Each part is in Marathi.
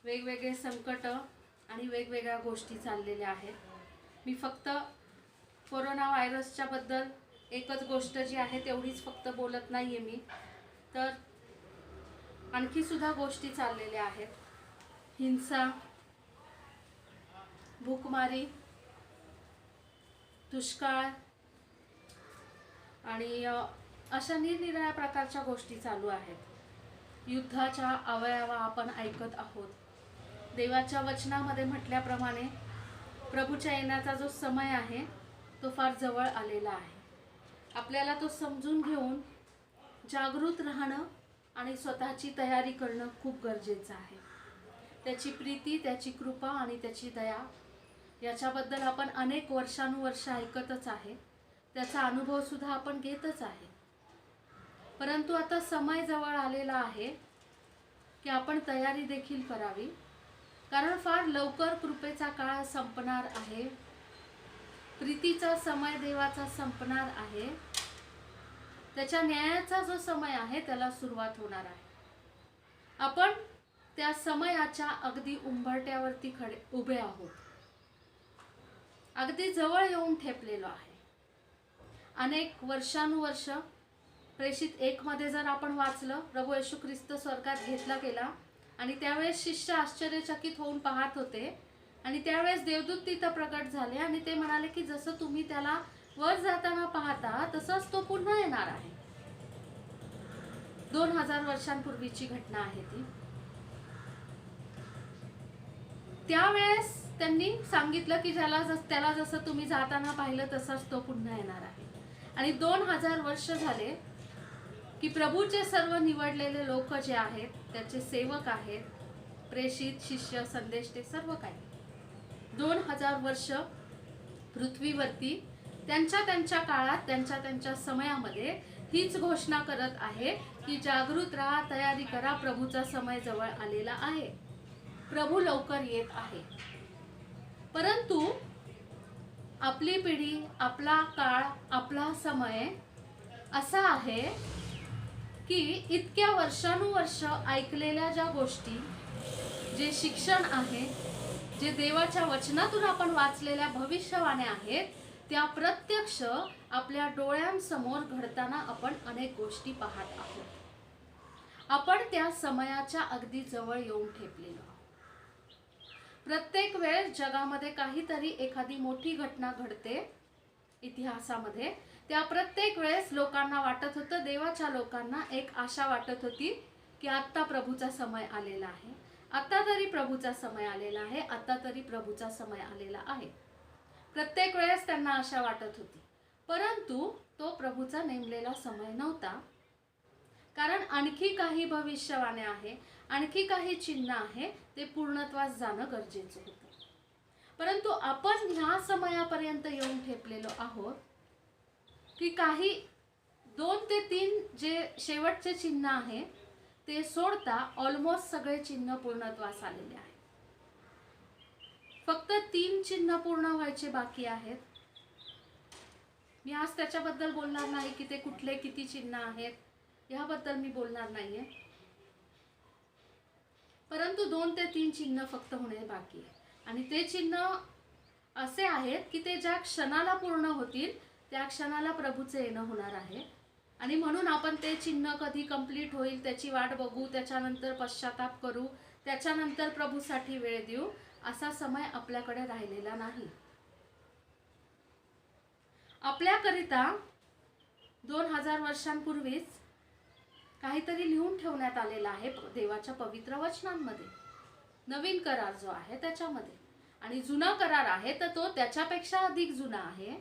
वेगवेगळे संकट आणि वेगवेगळ्या गोष्टी चाललेल्या आहेत. मी फक्त कोरोना व्हायरसच्या बद्दल एकच गोष्ट जी आहे तेवढीच फक्त बोलत नाहीये मी, तर आणखी सुद्धा गोष्टी चाललेल्या आहेत. हिंसा, भूकमारी, दुष्काळ आणि अशा निरनिराळ्या प्रकारच्या गोष्टी चालू आहेत. युद्धाच्या अवयवा आपण ऐकत आहोत. देवाच्या वचनामध्ये म्हटल्याप्रमाणे प्रभूच्या येण्याचा जो समय आहे तो फार जवळ आलेला आहे. आपल्याला तो समजून घेऊन जागृत राहणं आणि स्वतःची तयारी करणं खूप गरजेचं आहे. त्याची प्रीती, त्याची कृपा आणि त्याची दया याच्याबद्दल आपण अनेक वर्षानुवर्ष ऐकतच आहे. त्याचा अनुभव सुद्धा आपण घेतच आहे. परंतु आता समय जवळ आलेला आहे की आपण तयारी देखील करावी, कारण फार लवकर कृपेचा काळ संपणार आहे. प्रीतीचा समय देवाचा संपणार आहे. त्याच्या न्यायाचा जो समय आहे त्याला सुरुवात होणार आहे. आपण त्या समयाच्या अगदी उंबरठ्यावरती उभे आहोत. अगदी जवळ येऊन ठेपलेलो आहे. अनेक वर्षानुवर्ष प्रेषित 1 मध्ये जर आपण वाचलं, प्रभू येशू ख्रिस्त स्वर्गात घेतला गेला आणि त्यावेळेस शिष्य आश्चर्यचकित होऊन पाहत होते आणि त्यावेळेस देवदूत तिथं प्रकट झाले आणि ते म्हणाले की जसं तुम्ही त्याला वर जाताना पाहता तसंच तो पुन्हा येणार आहे. 2000 वर्षांपूर्वीची घटना आहे ती. त्यावेळेस त्यांनी सांगितलं की त्याला जसं तुम्ही जाताना पाहिलं तसंच तो पुन्हा येणार आहे. आणि 2000 वर्ष झाले की प्रभूचे सर्व निवडलेले लोक जे आहेत, त्याचे सेवक आहेत, प्रेषित, शिष्य, संदेश, ते सर्व काही 2000 वर्ष पृथ्वीवरती त्यांच्या काळात त्यांच्या समयामध्ये हीच घोषणा करत आहे की जागृत राहा, तयारी करा, प्रभूचा समय जवळ आलेला आहे, प्रभू लवकर येत आहे. परंतु आपली पिढी, आपला काळ, आपला समय असा आहे की इतक्या वर्षानुवर्ष ऐकलेल्या ज्या गोष्टी, जे शिक्षण आहे, जे देवाच्या वचनातून आपण वाचलेल्या भविष्यवाण्या आहेत, त्या प्रत्यक्ष आपल्या डोळ्यांसमोर घडताना आपण अनेक गोष्टी पाहत आहोत. आपण त्या समयाच्या अगदी जवळ येऊन ठेपलेलो आहोत. प्रत्येक वेळेस जगामध्ये काहीतरी एखादी मोठी घटना घडते इतिहासामध्ये. त्या प्रत्येक वेळेस लोकांना वाटत होतं, देवाच्या लोकांना एक आशा वाटत होती की आता प्रभूचा समय आलेला आहे, आता तरी प्रभूचा समय आलेला आहे, आता तरी प्रभूचा समय आलेला आहे. प्रत्येक वेळेस त्यांना आशा वाटत होती. परंतु तो प्रभूचा नेमलेला समय नव्हता, कारण आणखी काही भविष्यवाण्या आहे, आणखी काही चिन्ह आहे, ते पूर्णत्वास जाणं गरजेचं होतं. परंतु आपण ह्या समयापर्यंत येऊन ठेपलेलो आहोत की काही 2 ते 3 जे शेवटचे चिन्ह आहे ते सोडता ऑलमोस्ट सगळे चिन्ह पूर्णत्वास आलेले आहेत. फक्त 3 चिन्ह पूर्ण व्हायचे बाकी आहेत. मी आज त्याच्याबद्दल बोलणार नाही की ते कुठले किती चिन्ह आहेत, याबद्दल मी बोलणार नाहीये. परंतु 2 ते 3 चिन्ह फक्त होणे बाकी आहे. आणि ते चिन्ह असे आहेत की ते ज्या क्षणाला पूर्ण होतील त्या क्षणाला प्रभूचे येणं होणार आहे. आणि म्हणून आपण ते चिन्ह कधी कंप्लीट होईल त्याची वाट बघू, त्याच्यानंतर पश्चाताप करू, त्याच्यानंतर प्रभूसाठी वेळ देऊ, असा समय आपल्याकडे राहिलेला नाही. आपल्याकरिता 2000 वर्षांपूर्वीच काहीतरी लिहून ठेवण्यात आलेलं आहे देवाच्या पवित्र वचनांमध्ये. नवीन करार जो आहे त्याच्यामध्ये, आणि जुना करार आहे तर तो त्याच्यापेक्षा अधिक जुना आहे.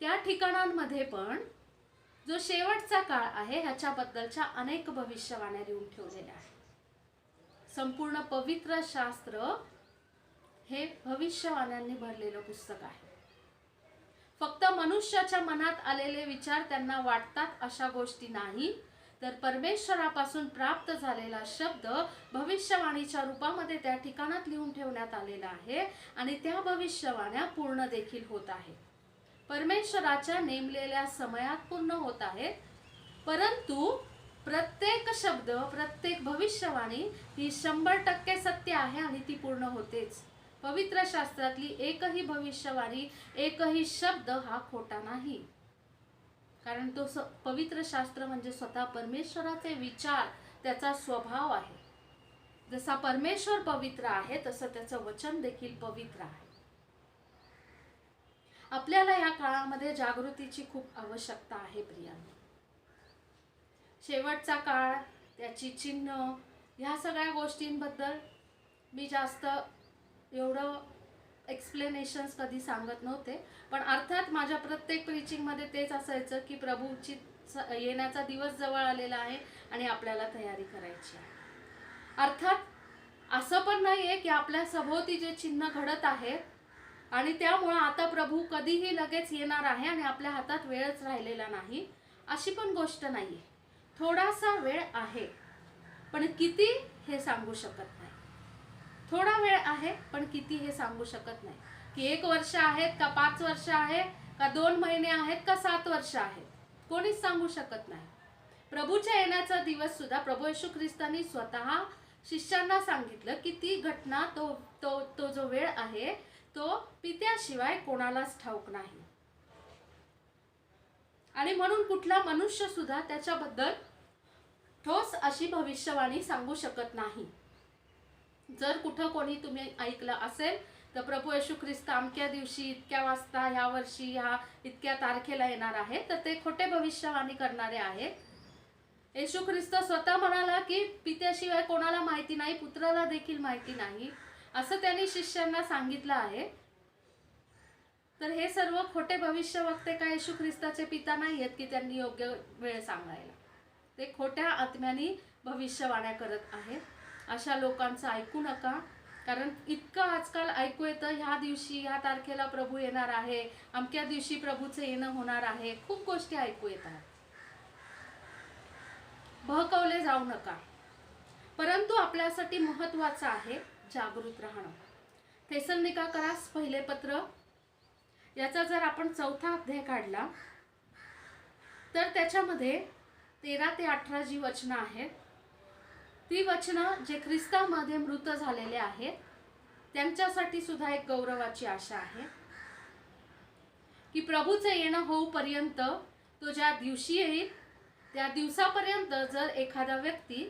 त्या ठिकाणांमध्ये पण जो शेवटचा काळ आहे ह्याच्याबद्दलच्या अनेक भविष्यवाण्या लिहून ठेवलेल्या आहेत. संपूर्ण पवित्र शास्त्र हे भविष्यवाण्यांनी भरलेलं पुस्तक आहे. फक्त मनुष्याच्या मनात आलेले विचार त्यांना वाटतात अशा गोष्टी नाही, तर परमेश्वरापासून प्राप्त झालेला शब्द भविष्यवाणीच्या रूपामध्ये त्या ठिकाणात लिहून ठेवण्यात आलेला आहे आणि त्या भविष्यवाण्या पूर्ण देखील होत आहेत. परमेश्वराच्या नेमलेल्या समयात पूर्ण होत आहेत. परंतु प्रत्येक शब्द, प्रत्येक भविष्यवाणी ही 100% सत्य आहे आणि ती पूर्ण होतेच. पवित्र शास्त्रातली एकही भविष्यवाणी, एकही शब्द हा खोटा नाही. कारण तो पवित्र शास्त्र म्हणजे स्वतः परमेश्वराचे विचार, त्याचा स्वभाव आहे. जसा परमेश्वर पवित्र आहे तसं त्याचं वचन देखील पवित्र आहे. आपल्याला या काळामध्ये जागृतीची खूप आवश्यकता आहे प्रियांनो. शेवटचा काळ, त्याची चिन्ह, ह्या सगळ्या गोष्टींबद्दल मी जास्त एवढं एक्सप्लेनेशन्स कधी सांगत नव्हते. पण अर्थात माझ्या प्रत्येक प्रीचिंगमध्ये तेच असायचं की प्रभूची येण्याचा दिवस जवळ आलेला आहे आणि आपल्याला तयारी करायची आहे. अर्थात असं पण नाही आहे की आपल्या सभोवती जे चिन्ह घडत आहेत आणि त्यामुळे आता प्रभू कधीही लगेच येणार आहे आणि आपल्या हातात वेळच राहिलेला नाही, अशी पण गोष्ट नाही आहे. थोडासा वेळ आहे, पण किती हे सांगू शकत नाही. थोडा वेळ आहे, पण किती हे सांगू शकत नाही. की 1 वर्ष आहेत का 5 वर्ष आहे का 2 महिने आहेत का 7 वर्ष आहेत, कोणीच सांगू शकत नाही. प्रभूच्या येण्याचा दिवस सुद्धा प्रभू येशू ख्रिस्तांनी स्वतः शिष्यांना सांगितलं की ती घटना, तो जो वेळ आहे तो पित्याशिवाय कोणालाच ठाऊक नाही. आणि म्हणून कुठला मनुष्य सुद्धा त्याच्याबद्दल ठोस अशी भविष्यवाणी सांगू शकत नाही. जर कुठं कोणी तुम्ही ऐकलं असेल तर प्रभू येशू ख्रिस्त अमक्या दिवशी, इतक्या वाजता, ह्या वर्षी, ह्या इतक्या तारखेला येणार आहे, तर ते खोटे भविष्यवाणी करणारे आहेत. येशू ख्रिस्त स्वतः म्हणाला की पित्याशिवाय कोणाला माहिती नाही, पुत्राला देखील माहिती नाही, असं त्यांनी शिष्यांना सांगितलं आहे. तर हे सर्व खोटे भविष्यवक्ते काय येशू ख्रिस्ताचे पिता नाही आहेत की त्यांनी योग्य वेळ सांगायला. ते खोट्या आत्म्याने भविष्यवाण्या करत आहेत. अशा लोकांचं ऐकू नका. कारण इतकं आजकाल ऐकू येतं, ह्या दिवशी, ह्या तारखेला प्रभू येणार आहे, अमक्या दिवशी प्रभूचं येणं होणार आहे, खूप गोष्टी ऐकू येतात. बहकवले जाऊ नका. परंतु आपल्यासाठी महत्त्वाचं आहे जागृत राहणं. थेसलोनिकेकरास पहिले पत्र, याचा जर आपण 4था अध्याय काढला तर त्याच्यामध्ये 13 ते 18 जी वचनं आहेत, ती वचनं जे ख्रिस्तामध्ये मृत झालेले आहेत त्यांच्यासाठी सुद्धा एक गौरवाची आशा आहे की प्रभूचे येणं होऊपर्यंत, तो ज्या दिवशी येईल त्या दिवसापर्यंत जर एखादा व्यक्ती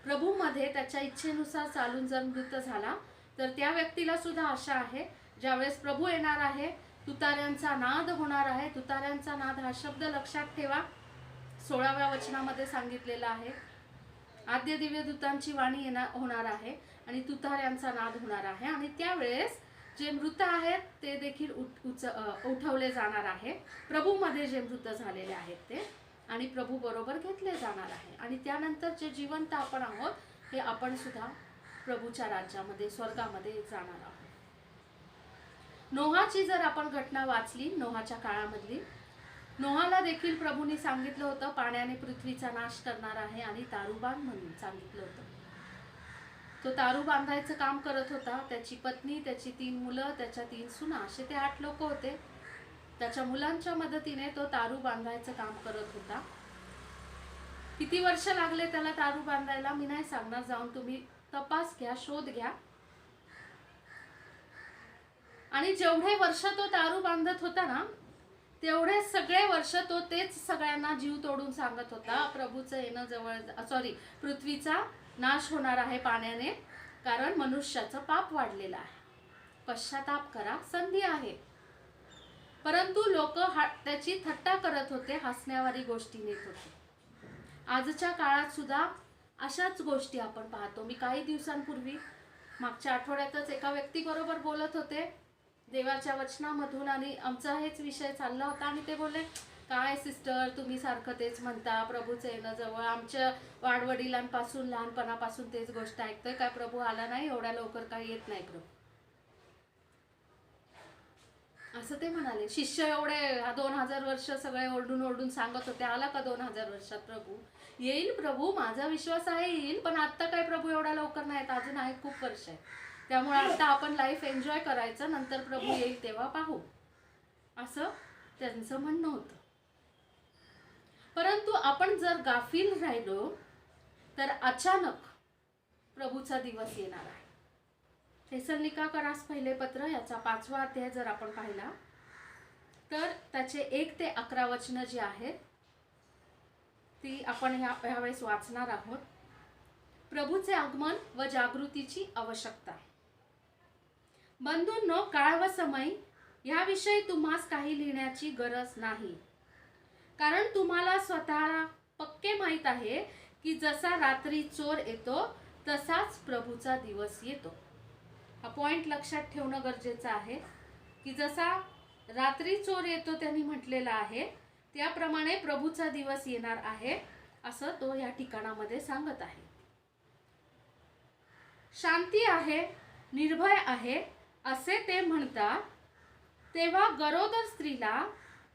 प्रभूमध्ये त्याच्या इच्छेनुसार चालून जर मृत झाला तर त्या व्यक्तीला सुद्धा आशा आहे. ज्यावेळेस प्रभू येणार आहे, तुतार्यांचा नाद होणार आहे. तुतार्यांचा नाद हा शब्द लक्षात ठेवा, 16व्या वचनामध्ये सांगितलेला आहे. आद्य दिव्य दूतांची वाणी होणार आहे आणि तुतार्यांचा नाद होणार आहे. आणि त्यावेळेस जे मृत आहेत ते देखील उठवले जाणार आहे. प्रभूमध्ये जे मृत झालेले आहेत ते, आणि प्रभू बरोबर घेतले जाणार आहे. आणि त्यानंतर जे जिवंत आपण आहोत हे आपण सुद्धा प्रभूच्या राज्यामध्ये, स्वर्गामध्ये जाणार आहोत. नोहाची जर आपण घटना वाचली, नोहाच्या काळामधली, नोहाला देखील प्रभूंनी सांगितलं होतं पाण्याने पृथ्वीचा नाश करणार आहे आणि तारूबांध म्हणून सांगितलं होतं. तो तारू बांधायचं काम करत होता. त्याची पत्नी, त्याची 3 मुलं, त्याच्या 3 सुना, असे ते 8 लोक होते. त्याच्या मुलांच्या मदतीने तो तारू बांधायचं काम करत होता. किती वर्ष लागले त्याला तारू बांधायला मी नाही सांगणार, जाऊन तुम्ही तपास घ्या, शोध घ्या. आणि जेवढे वर्ष तो तारू बांधत होता ना, तेवढे सगळे वर्ष तो तेच सगळ्यांना जीव तोडून सांगत होता, प्रभूचं येणं जवळ, पृथ्वीचा नाश होणार आहे पाण्याने, कारण मनुष्याचं पाप वाढलेलं आहे, पश्चाताप करा, संधी आहे. परंतु लोक त्याची थट्टा करत होते, हसण्यावारी गोष्टी नेत होते. आजच्या काळात सुद्धा अशाच गोष्टी आपण पाहतो. मी काही दिवसांपूर्वी, मागच्या आठवड्यातच एका व्यक्तीबरोबर बोलत होते देवाच्या वचनामधून, आणि आमचा हेच विषय चालला होता. आणि ते बोलले, काय सिस्टर तुम्ही सारखं तेच म्हणता, प्रभूचं येणं जवळ, आमच्या वाडवडिलांपासून, लहानपणापासून तेच गोष्ट ऐकतोय, काय प्रभू आला नाही, एवढ्या लवकर काही येत नाही प्रभू, असं ते म्हणाले. शिष्य एवढे 2000 वर्ष सगळे ओरडून ओरडून सांगत होते, आला का 2000 वर्षात प्रभू? येईल प्रभू, माझा विश्वास आहे येईल, पण आता काय प्रभू एवढ्या लवकर नाहीत, अजून आहे, खूप वर्ष आहे. त्यामुळे आता आपण लाईफ एन्जॉय करायचं, नंतर प्रभू येईल तेव्हा पाहू, असं त्यांचं म्हणणं होतं. परंतु आपण जर गाफील राहिलो तर अचानक प्रभूचा दिवस येणार आहे. थेसलोनिकांस पहिले पत्र याचा 5वा अध्याय जर आपण पाहिला तर त्याचे 1 ते 11 वचनं जी आहेत ती आपण यावेळेस वाचणार आहोत. प्रभूचे आगमन व जागृतीची आवश्यकता. बंधूंनो, काळ व समय याविषयी तुम्हास काही लिहिण्याची गरज नाही, कारण तुम्हाला स्वतःला पक्के माहीत आहे की जसा रात्री चोर येतो तसाच प्रभूचा दिवस येतो. हा पॉइंट लक्षात ठेवणं गरजेचं आहे की जसा रात्री चोर येतो त्यांनी म्हटलेला आहे त्याप्रमाणे प्रभूचा दिवस येणार आहे असं तो या ठिकाणामध्ये सांगत आहे. शांती आहे, निर्भय आहे असे ते म्हणतात, तेव्हा गरोदर स्त्रीला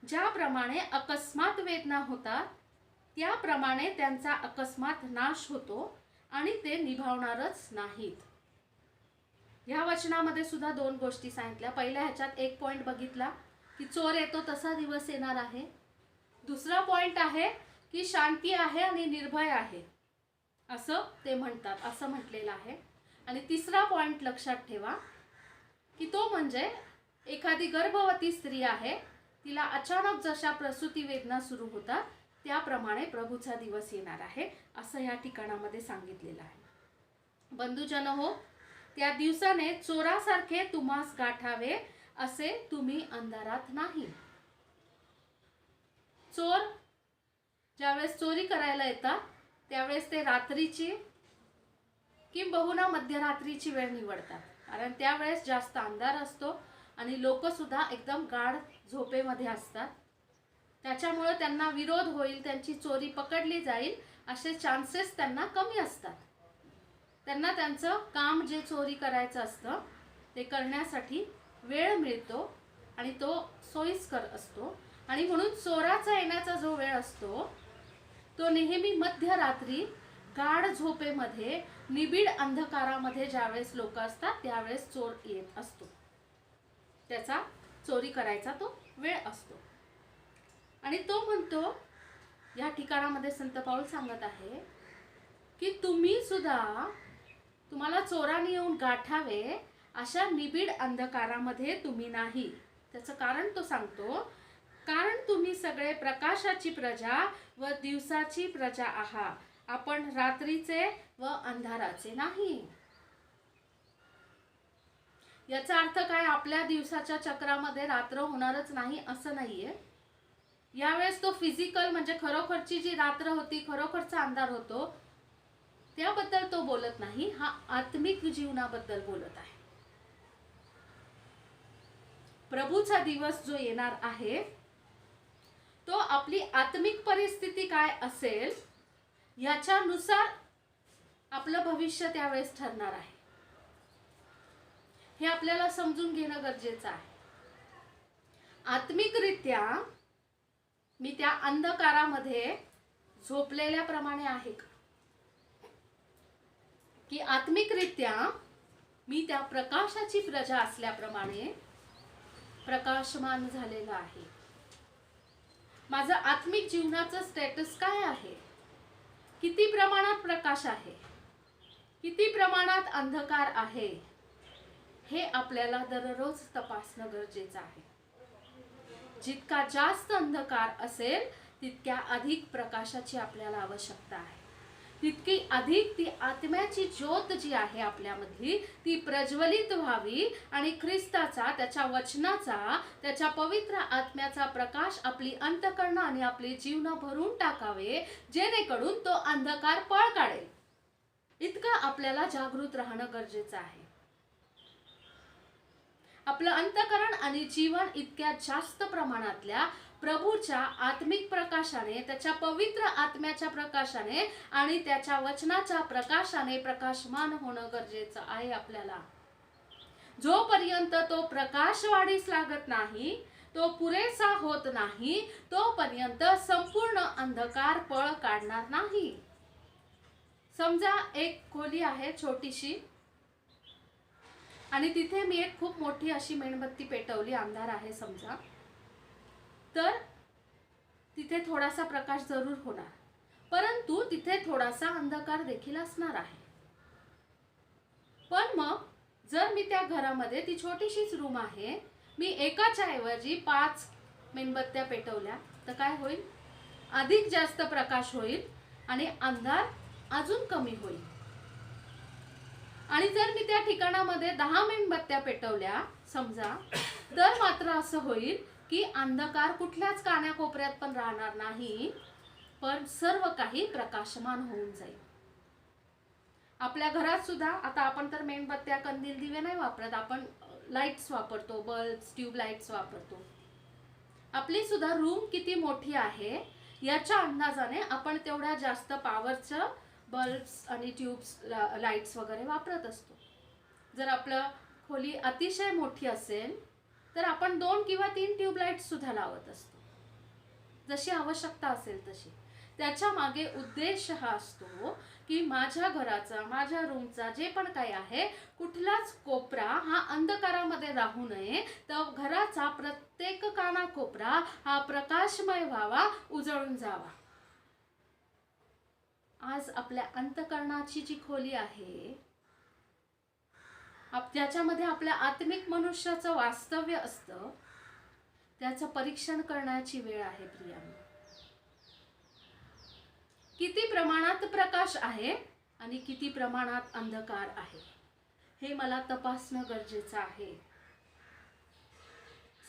ज्याप्रमाणे अकस्मात वेदना होतात त्याप्रमाणे त्यांचा अकस्मात नाश होतो आणि ते निभावणारच नाहीत. ह्या वचनामध्ये सुद्धा 2 गोष्टी सांगितल्या. पहिल्या ह्याच्यात एक पॉइंट बघितला की चोर येतो तसा दिवस येणार आहे. दुसरा पॉइंट आहे की शांती आहे आणि निर्भय आहे असं ते म्हणतात असं म्हटलेलं आहे. आणि तिसरा पॉइंट लक्षात ठेवा की तो म्हणजे एखादी गर्भवती स्त्री आहे, तिला अचानक जशा प्रसूती वेदना सुरू होतात त्याप्रमाणे प्रभूचा दिवस येणार आहे असं या ठिकाणामध्ये सांगितलेलं आहे. बंधुजन हो, त्या दिवसाने चोरासारखे तुम्हास गाठावे असे तुम्ही अंधारात नाही. चोर ज्यावेळेस चोरी करायला येतात त्यावेळेस ते रात्रीची किंबहुना मध्यरात्रीची वेळ निवडतात, कारण त्यावेळेस जास्त अंधार असतो आणि लोक सुद्धा एकदम गाढ झोपेमध्ये असतात. त्याच्यामुळे त्यांना विरोध होईल, त्यांची चोरी पकडली जाईल असे चान्सेस त्यांना कमी असतात. त्यांना त्यांचं काम जे चोरी करायचं असतं ते करण्यासाठी वेळ मिळतो आणि तो सोयीस्कर असतो. आणि म्हणून चोराचा येण्याचा जो वेळ असतो तो नेहमी मध्यरात्री गाढ झोपेमध्ये निबिड अंधकारामध्ये ज्यावेळेस लोक असतात त्यावेळेस चोर येत असतो. त्याचा चोरी करायचा तो वेळ असतो. आणि तो म्हणतो या ठिकाणामध्ये संत पाऊल सांगत आहे की तुम्ही सुद्धा तुम्हाला चोराने येऊन गाठावे अशा निबिड अंधकारामध्ये तुम्ही नाही. त्याचं कारण तो सांगतो, कारण तुम्ही सगळे प्रकाशाची प्रजा व दिवसाची प्रजा आहात. आपण रात्रीचे व अंधाराचे नाही. याचा अर्थ काय? आपल्या दिवसाच्या चक्रामध्ये रात्र होणारच नाही असं नाहीये. यावेळेस तो फिजिकल म्हणजे खरोखरची जी रात्र होती, खरोखरचा अंधार होतो त्याबद्दल तो बोलत नाही. हा आत्मिक जीवनाबद्दल बोलत आहे. प्रभूचा दिवस जो येणार आहे तो आपली आत्मिक परिस्थिती काय असेल याच्यानुसार आपलं भविष्य त्यावेळेस ठरणार आहे. हे आपल्याला समजून घेणं गरजेचं आहे. आत्मिकरित्या मी त्या अंधकारामध्ये झोपलेल्याप्रमाणे आहे का, की आत्मिकरित्या मी त्या प्रकाशाची प्रजा असल्याप्रमाणे प्रकाशमान झालेला आहे. माझं आत्मिक जीवनाचं स्टेटस काय आहे, किती प्रमाणात प्रकाश आहे, किती प्रमाणात अंधकार आहे, हे आपल्याला दररोज तपासणं गरजेचं आहे. जितका जास्त अंधकार असेल तितक्या अधिक प्रकाशाची आपल्याला आवश्यकता आहे. तितकी अधिक ती आत्म्याची ज्योत जी आहे आपल्यामधली ती प्रज्वलित व्हावी आणि ख्रिस्ताचा, त्याच्या वचनाचा, त्याच्या पवित्र आत्म्याचा प्रकाश आपली अंतःकरण आणि आपले जीवन भरून टाकावे, जेणेकरून तो अंधकार पळ काढेल. इतकं आपल्याला जागृत राहणं गरजेचं आहे. आपलं अंतःकरण आणि जीवन इतक्या जास्त प्रमाणातल्या प्रभूच्या आत्मिक प्रकाशाने, त्याच्या पवित्र आत्म्याच्या प्रकाशाने आणि त्याच्या वचनाच्या प्रकाशाने प्रकाशमान होणं गरजेचं आहे आपल्याला. जोपर्यंत तो प्रकाश वाढीस लागत नाही, तो पुरेसा होत नाही, तोपर्यंत संपूर्ण अंधकार पळ काढणार नाही. समजा एक खोली आहे छोटीशी आणि तिथे मी एक खूप मोठी अशी मेणबत्ती पेटवली, अंधार आहे समजा, तर तिथे थोडासा प्रकाश जरूर होणार. परंतु तिथे थोडासा अंधकार देखील असणार आहे. पण मग जर मी त्या घरामध्ये, ती छोटीशीच रूम आहे, मी एकाच्या ऐवजी 5 मेणबत्त्या पेटवल्या तर काय होईल? अधिक जास्त प्रकाश होईल आणि अंधार अजून कमी होईल. आणि जर मी त्या ठिकाणामध्ये 10 मेणबत्त्या पेटवल्या समजा, तर मात्र असं होईल की अंधकार कुठल्याच कानाकोपऱ्यात पण राहणार नाही, पण सर्व काही प्रकाशमान होऊन जाईल. आपल्या घरात सुद्धा आता आपण तर मेणबत्त्या, कंदील, दिवे नाही वापरत, आपण लाईट्स वापरतो, बल्ब्स, ट्यूब लाईट्स वापरतो. आपली सुद्धा रूम किती मोठी आहे याच्या अंदाजाने आपण तेवढ्या जास्त पॉवरचं बल्ब्स आणि ट्यूब्स, लाईट्स वगैरे वापरत असतो. जर आपलं खोली अतिशय मोठी असेल तर आपण 2 किंवा 3 ट्यूब लाईट्स सुद्धा लावत असतो, जशी आवश्यकता असेल तशी. त्याच्या मागे उद्देश हा असतो की माझ्या घराचा, माझ्या रूमचा जे पण काही आहे, कुठलाच कोपरा हा अंधकारामध्ये राहू नये, तर घराचा प्रत्येक कानाकोपरा हा प्रकाशमय व्हावा, उजळून जावा. आज आपल्या अंतःकरणाची जी खोली आहे, ज्याच्यामध्ये आपल्या आत्मिक मनुष्याचं वास्तव्य असतं, त्याचं परीक्षण करण्याची वेळ आहे प्रियांनो. किती प्रमाणात प्रकाश आहे आणि किती प्रमाणात अंधकार आहे हे मला तपासणं गरजेचं आहे.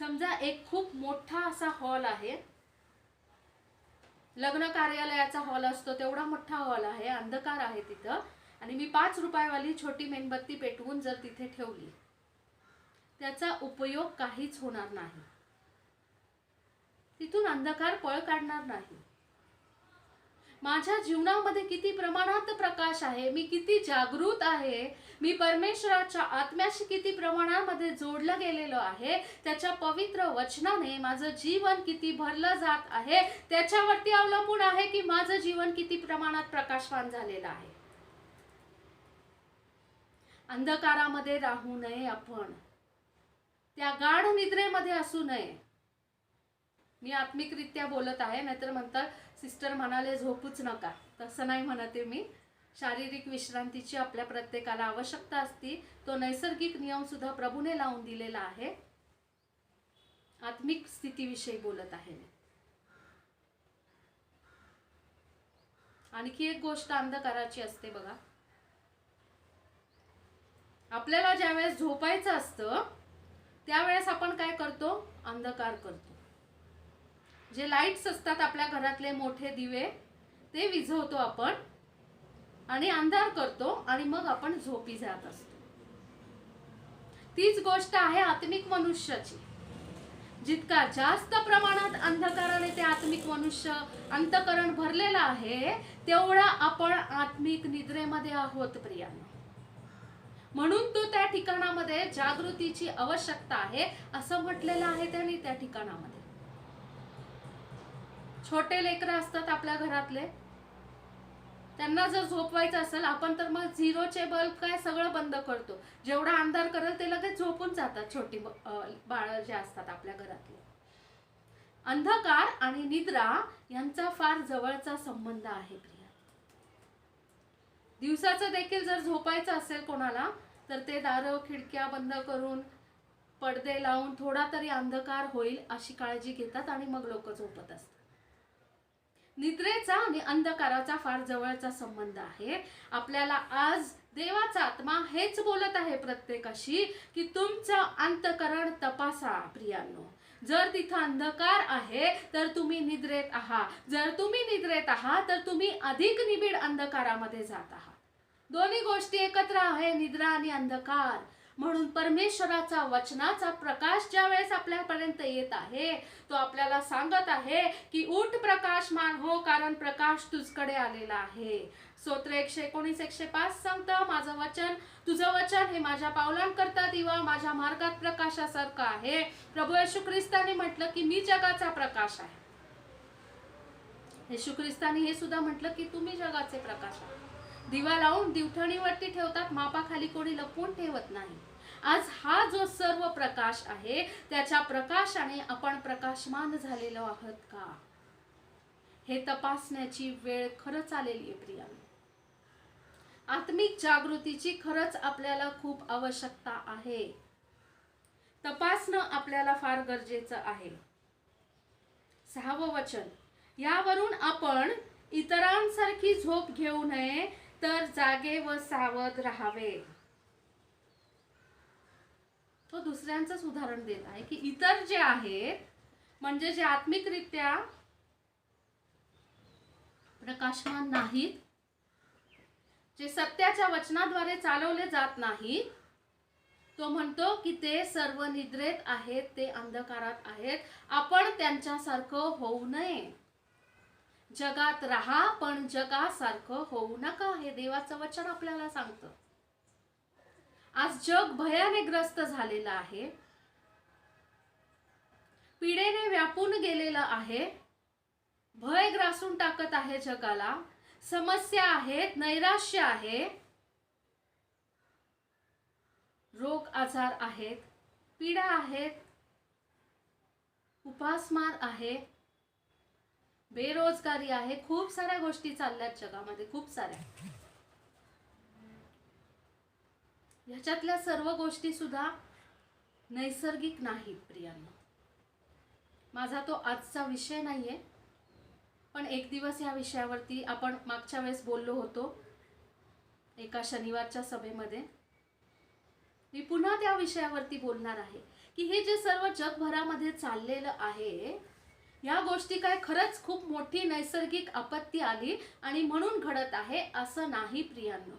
समजा एक खूप मोठा असा हॉल आहे, लग्न कार्यालयाचा हॉल असतो तेवढा मोठा हॉल आहे, अंधकार आहे तिथं, आणि मी 5 रुपयावाली छोटी मेणबत्ती पेटवून जर तिथे ठेवली, त्याचा उपयोग काहीच होणार नाही. तिथून अंधकार पळ काढणार नाही. माझ्या जीवनामध्ये किती प्रमाणात प्रकाश आहे, मी किती जागृत आहे, मी परमेश्वराच्या आत्म्याशी किती प्रमाणामध्ये जोडलं गेलेलो आहे, त्याच्या पवित्र वचनाने माझं जीवन किती भरलं जात आहे, त्याच्यावरती अवलंबून आहे की माझं जीवन किती प्रमाणात प्रकाशवान झालेलं आहे. अंधकारामध्ये राहू नये आपण, त्या गाढ निद्रेमध्ये असू नये. मी आत्मिकरित्या बोलत आहे, नाहीतर म्हणतात सिस्टर म्हणाले झोपूच नका. तसं नाही म्हणते मी. शारीरिक विश्रांतीची आपल्या प्रत्येकाला आवश्यकता असते, तो नैसर्गिक नियम सुद्धा प्रभूने लावून दिलेला आहे. आत्मिक स्थितीविषयी बोलत आहे मी. आणखी एक गोष्ट अंधकाराची असते बघा. आपल्याला ज्यावेळेस झोपायचं असतं त्यावेळेस आपण काय करतो? अंधकार करतो. जे लाईट्स असतात आपल्या घरातले मोठे दिवे ते विझवतो आपण आणि अंधार करतो आणि मग आपण झोपी जात असतो. तीच गोष्ट आहे आत्मिक मनुष्याची. जितका जास्त प्रमाणात अंधकाराने ते आत्मिक मनुष्य अंतःकरण भरलेलं आहे, तेवढा आपण आत्मिक निद्रेमध्ये आहोत प्रियांनो. म्हणून तो त्या ठिकाणामध्ये जागृतीची आवश्यकता आहे असं म्हटलेलं आहे त्यांनी त्या ठिकाणामध्ये. छोटे लेकरं असतात आपल्या घरातले, त्यांना जर झोपवायचं असेल आपण तर मग झिरोचे बल्ब काय सगळं बंद करतो. जेवढा अंधार करेल ते लगेच झोपून जातात छोटी बाळं जे असतात आपल्या घरातले. अंधकार आणि निद्रा यांचा फार जवळचा संबंध आहे प्रिया. दिवसाचं देखील जर झोपायचं असेल कोणाला तर ते दारं खिडक्या बंद करून पडदे लावून थोडा तरी अंधकार होईल अशी काळजी घेतात आणि मग लोक झोपत असतात. निद्रेचा आणि अंधकाराचा फार जवळचा संबंध आहे. आपल्याला आज देवाचा आत्मा हेच बोलत आहे प्रत्येकाशी की तुमचं अंतःकरण तपासा प्रियांनो. जर तिथं अंधकार आहे तर तुम्ही निद्रेत आहात. जर तुम्ही निद्रेत आहात तर तुम्ही अधिक निबिड अंधकारामध्ये जात आहात. दोन्ही गोष्टी एकत्र आहे, निद्रा आणि अंधकार. म्हणून परमेश्वराचा वचनाचा प्रकाश ज्या वेळेस आपल्यापर्यंत येत आहे तो आपल्याला सांगत आहे की उठ प्रकाशमान हो, कारण प्रकाश तुझकडे आलेला आहे. स्तोत्र 119 105 सांगतं, माझं वचन, तुझं वचन हे माझ्या पावलांकरता दिवा, माझ्या मार्गात प्रकाशासारखं आहे. प्रभू येशू ख्रिस्ताने म्हटलं की मी जगाचा प्रकाश आहे. येशू ख्रिस्ताने हे सुद्धा म्हटलं की तुम्ही जगाचे प्रकाश आहात. दिवा लावून दिवठणीवरती ठेवतात, मापाखाली कोणी लपवून ठेवत नाही. आज हा जो सर्व प्रकाश आहे त्याच्या प्रकाशाने आपण प्रकाशमान झालेलो आहोत का? हे तपासण्याची वेळ खरंच आलेली आहे प्रियांनो. आत्मिक जागृतीची खरंच आपल्याला खूप आवश्यकता आहे. तपासणं आपल्याला फार गरजेचं आहे. 6वं वचन, यावरून आपण इतरांसारखी झोप घेऊ नये, तर जागे व सावध राहावे. तो दुसऱ्यांचंच उदाहरण देत आहे की इतर जे आहेत, म्हणजे जे आत्मिकरित्या प्रकाशमान नाहीत, जे सत्याच्या वचनाद्वारे चालवले जात नाहीत, तो म्हणतो की ते सर्व निद्रेत आहेत, ते अंधकारात आहेत. आपण त्यांच्यासारखं होऊ नये. जगात राहा पण जगासारखं होऊ नका, हे देवाचं वचन आपल्याला सांगतं. आज जग भयाने ग्रस्त झालेलं आहे, पीडेने व्यापून गेलेलं आहे, भय ग्रासून टाकत आहे जगाला, समस्या आहेत, नैराश्य आहे, रोग आजार आहेत, पीडा आहेत, उपासमार आहे, बेरोजगारी आहे, खूप साऱ्या गोष्टी चालल्यात जगामध्ये, खूप साऱ्या. ह्याच्यातल्या सर्व गोष्टी सुद्धा नैसर्गिक नाहीत प्रियांनो. माझा तो आजचा विषय नाहीये, पण एक दिवस या विषयावरती आपण मागच्या वेळेस बोललो होतो एका शनिवारच्या सभेमध्ये. मी पुन्हा त्या विषयावरती बोलणार आहे की हे जे सर्व जगभरामध्ये चाललेलं आहे, या गोष्टी काय खरंच खूप मोठी नैसर्गिक आपत्ती आली आणि म्हणून घडत आहे असं नाही प्रियांनो.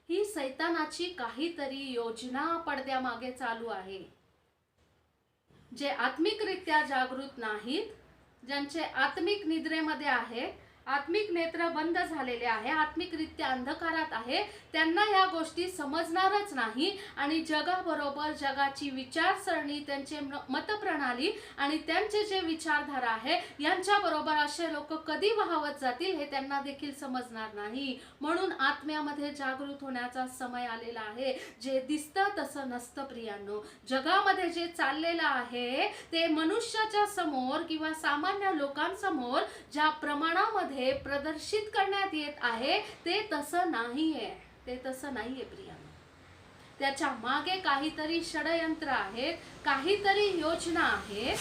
ही सैतानाची काहीतरी योजना पडद्यामागे चालू आहे. जे आत्मिकरित्या जागृत नाहीत, ज्यांचे आत्मिक निद्रेमध्ये आहे, आत्मिक नेत्र बंद झालेले आहे, आत्मिकरित्या अंधकारात आहे, त्यांना या गोष्टी समजणारच नाही. आणि जगाबरोबर जगाची विचारसरणी, त्यांचे मतप्रणाली आणि त्यांचे जे विचारधारा आहे, यांच्याबरोबर असे लोक कधी वाहवत जातील हे त्यांना देखील समजणार नाही. म्हणून आत्म्यामध्ये जागृत होण्याचा समय आलेला आहे. जे दिसतं तसं नसतं प्रियांनो. जगामध्ये जे चाललेलं आहे ते मनुष्याच्या समोर किंवा सामान्य लोकांसमोर ज्या प्रमाणामध्ये प्रदर्शित करण्यात येत आहे ते तसं नाहीये, ते तसं नाहीये प्रियांनो. त्याच्या मागे काहीतरी षडयंत्र आहेत, काहीतरी योजना आहेत.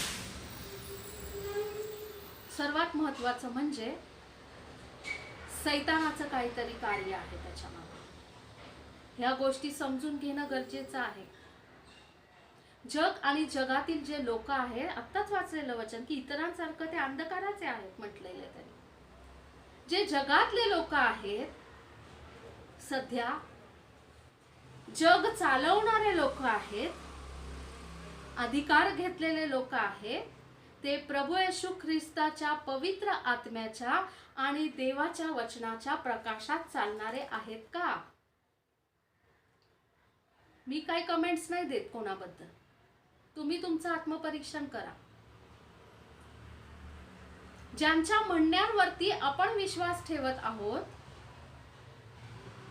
सर्वात महत्वाचं म्हणजे सैतानाचं काहीतरी कार्य आहे त्याच्या मागे. ह्या गोष्टी समजून घेणं गरजेचं आहे. जग आणि जगातील जे लोक आहेत, आत्ताच वाचलेलं वचन की इतरांसारखं ते अंधकाराचे आहेत म्हटलेले. तरी जे जगातले लोक आहेत, सध्या जग चालवणारे लोक आहेत, अधिकार घेतलेले लोक आहेत, ते प्रभू येशू ख्रिस्ताच्या पवित्र आत्म्याच्या आणि देवाच्या वचनाच्या प्रकाशात चालणारे आहेत का? मी काही कमेंट्स नाही देत कोणाबद्दल. तुम्ही तुमचं आत्मपरीक्षण करा. ज्यांच्या म्हणण्यांवरती आपण विश्वास ठेवत आहोत,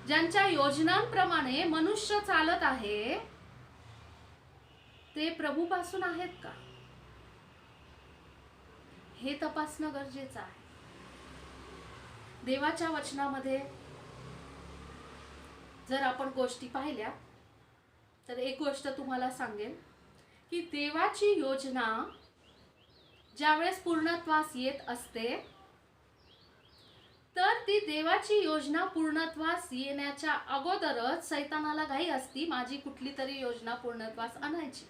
ज्यांच्या योजनांप्रमाणे मनुष्य चालत आहे, ते प्रभूपासून आहेत का हे तपासणं गरजेचं आहे. देवाच्या वचनामध्ये जर आपण गोष्टी पाहिल्या तर एक गोष्ट तुम्हाला सांगेन की देवाची योजना ज्यावेळेस पूर्णत्वास येत असते, तर ती देवाची योजना पूर्णत्वास येण्याच्या अगोदरच सैतानाला घाई असती माझी कुठली तरी योजना पूर्णत्वास आणायची.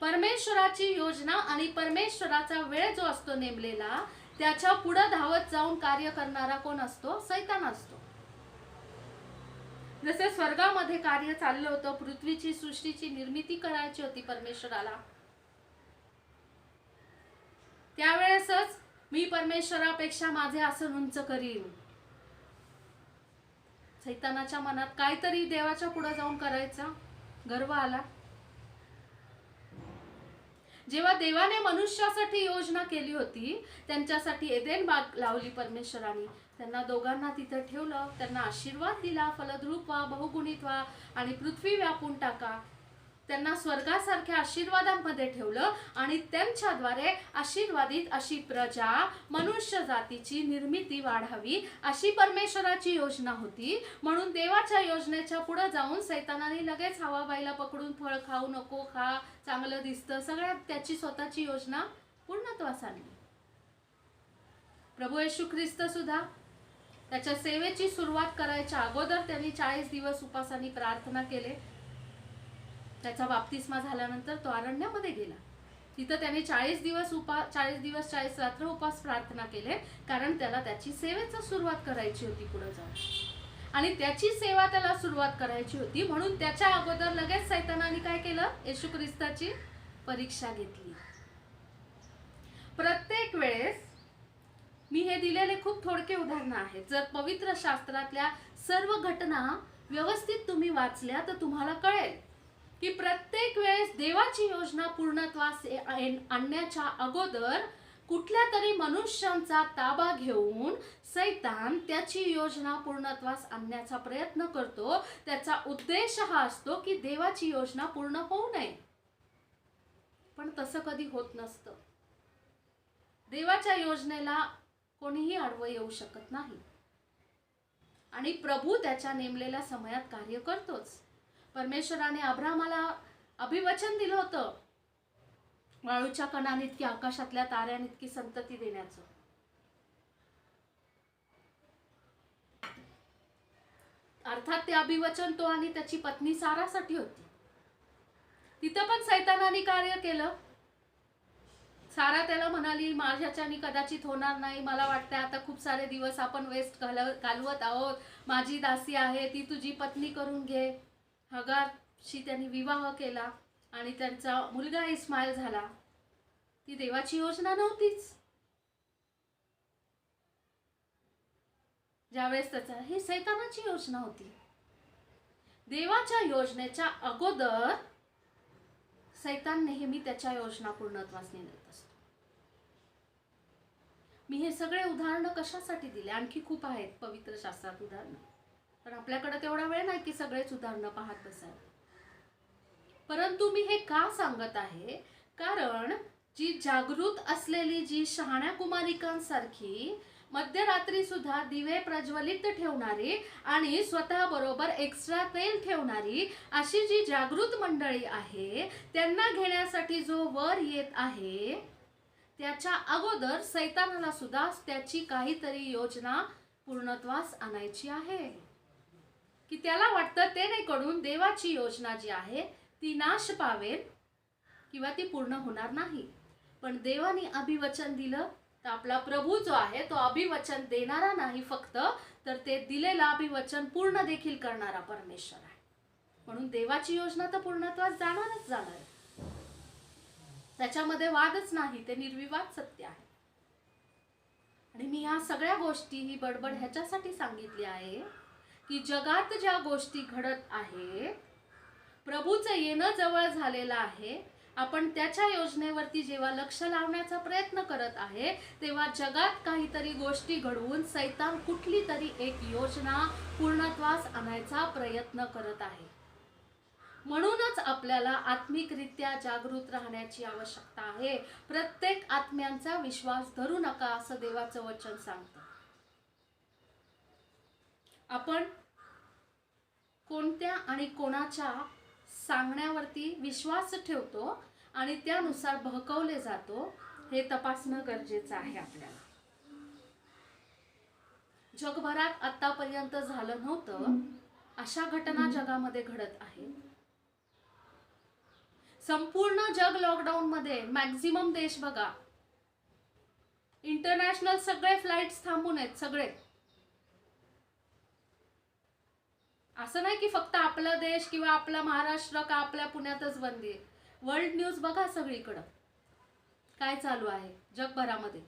परमेश्वराची योजना आणि परमेश्वराचा वेळ जो असतो नेमलेला, त्याच्या पुढे धावत जाऊन कार्य करणारा कोण असतो? सैतान असतो. जसे स्वर्गामध्ये कार्य चाललं होतं, पृथ्वीची सृष्टीची निर्मिती करायची होती परमेश्वराला, त्यावेळेसच मी परमेश्वरापेक्षा माझे आसन उंच करीन. सैतानाच्या मनात काहीतरी देवाच्या पुढे जाऊन करायचा गर्व आला. जेव्हा देवाने मनुष्यासाठी योजना केली होती, त्यांच्यासाठी एदेन बाग लावली परमेश्वराने, त्यांना दोघांना तिथे ठेवलं, त्यांना आशीर्वाद दिला, फलद्रूप व्हा, बहुगुणित व्हा आणि पृथ्वी व्यापून टाका. त्यांना स्वर्गासारख्या आशीर्वादांमध्ये ठेवलं आणि त्यांच्याद्वारे आशीर्वादित अशी प्रजा, मनुष्य जातीची निर्मिती वाढावी अशी परमेश्वराची योजना होती. म्हणून देवाच्या योजनेच्या पुढे जाऊन सैतानाने लगेच हवाबाईला पकडून फळ खाऊ नको, खा, चांगलं दिसतं, सगळ्यात त्याची स्वतःची योजना पूर्णत्वास आणली. प्रभू येशू ख्रिस्त सुद्धा त्याच्या सेवेची सुरुवात करायच्या अगोदर त्यांनी 40 दिवस उपासाने प्रार्थना केले. त्याचा बाप्तिस्मा झाल्यानंतर तो अरण्यामध्ये गेला. तिथं त्याने 40 दिवस 40 रात्र उपास प्रार्थना केले, कारण त्याला त्याची सेवेची सुरुवात करायची होती पुढे जाऊन. आणि त्याची सेवा त्याला सुरुवात करायची होती, म्हणून त्याच्या अगोदर लगेच सैतानाने काय केलं? येशू ख्रिस्ताची परीक्षा घेतली. प्रत्येक वेळेस मी हे दिलेले खूप थोडके उदाहरणं आहेत. जर पवित्र शास्त्रातल्या सर्व घटना व्यवस्थित तुम्ही वाचल्या तर तुम्हाला कळेल की प्रत्येक वेळेस देवाची योजना पूर्णत्वास आणण्याच्या अगोदर कुठल्या तरी मनुष्यांचा ताबा घेऊन सैतान त्याची योजना पूर्णत्वास आणण्याचा प्रयत्न करतो. त्याचा उद्देश हा असतो की देवाची योजना पूर्ण होऊ नये. पण तसं कधी होत नसतं. देवाच्या योजनेला कोणीही आडवं येऊ शकत नाही आणि प्रभू त्याच्या नेमलेल्या समयात कार्य करतोच. परमेश्वराने अब्रामाला अभिवचन दिलं होतं, वाळूच्या कणांइतकी, आकाशातल्या ताऱ्यांइतकी संतती देण्याचं. अर्थात ते अभिवचन तो आणि त्याची पत्नी सारासाठी होती. तिथं पण सैतानाने कार्य केलं. सारा त्याला म्हणाली, माझ्याच्याने कदाचित होणार नाही, मला वाटतंय आता खूप सारे दिवस आपण वेस्ट घालवत आहोत, माझी दासी आहे ती तुझी पत्नी करून घे. हगारशी त्यांनी विवाह केला आणि त्यांचा मुलगा इस्माईल झाला. ती देवाची योजना नव्हतीच. ज्यावेळेस त्याचा ही सैतानाची योजना होती. देवाच्या योजनेच्या अगोदर सैतान नेहमी त्याच्या योजना पूर्णत्वास नेत असतो. मी हे सगळे उदाहरणं कशासाठी दिले? आणखी खूप आहेत पवित्र शास्त्रात उदाहरणं, पण आपल्याकडे तेवढा वेळ नाही की सगळेच उदाहरणं पाहत बसायला. परंतु मी हे का सांगत आहे? कारण जी जागृत असलेली, जी शहाण्या कुमारिकांसारखी मध्यरात्री सुद्धा दिवे प्रज्वलित ठेवणारी आणि स्वतः बरोबर एक्स्ट्रा तेल ठेवणारी अशी जी जागृत मंडळी आहे, त्यांना घेण्यासाठी जो वर येत आहे, त्याच्या अगोदर सैतानाला सुद्धा त्याची काहीतरी योजना पूर्णत्वास आणायची आहे. की त्याला वाटतं ते नाही कडून देवाची योजना जी आहे ती नाश पावेल किंवा ती पूर्ण होणार नाही. पण देवाने अभिवचन दिलं तर आपला प्रभू जो आहे तो अभिवचन देणारा नाही फक्त, तर ते दिलेलं अभिवचन पूर्ण देखील करणारा परमेश्वर आहे. म्हणून देवाची योजना तर पूर्णत्वास जाणारच जाणार आहे. त्याच्यामध्ये वादच नाही, ते निर्विवाद सत्य आहे. आणि मी ह्या सगळ्या गोष्टी ही बडबड ह्याच्यासाठी सांगितली आहे की जगात ज्या गोष्टी घडत आहे, प्रभूचं येणं जवळ झालेलं आहे, आपण त्याच्या योजनेवरती जेव्हा लक्ष लावण्याचा प्रयत्न करत आहे, तेव्हा जगात काहीतरी गोष्टी घडवून सैतान कुठली तरी एक योजना पूर्णत्वास आणायचा प्रयत्न करत आहे. म्हणूनच आपल्याला आत्मिकरित्या जागृत राहण्याची आवश्यकता आहे. प्रत्येक आत्म्यांचा विश्वास धरू नका असं देवाचं वचन सांगतं. आपण कोणत्या आणि कोणाच्या सांगण्यावरती विश्वास ठेवतो आणि त्यानुसार बहकवले जातो हे तपासणं गरजेचं आहे आपल्याला. जगभरात आतापर्यंत झालं नव्हतं अशा घटना जगामध्ये घडत आहेत. संपूर्ण जग लॉकडाऊन मध्ये, मॅक्झिमम देश बघा, इंटरनॅशनल सगळे फ्लाइट्स थांबून आहेत. सगळे, असं नाही की फक्त आपला देश किंवा आपला महाराष्ट्र का आपल्या पुण्यातच बंदी आहे. वर्ल्ड न्यूज बघा सगळीकडं काय चालू आहे जगभरामध्ये.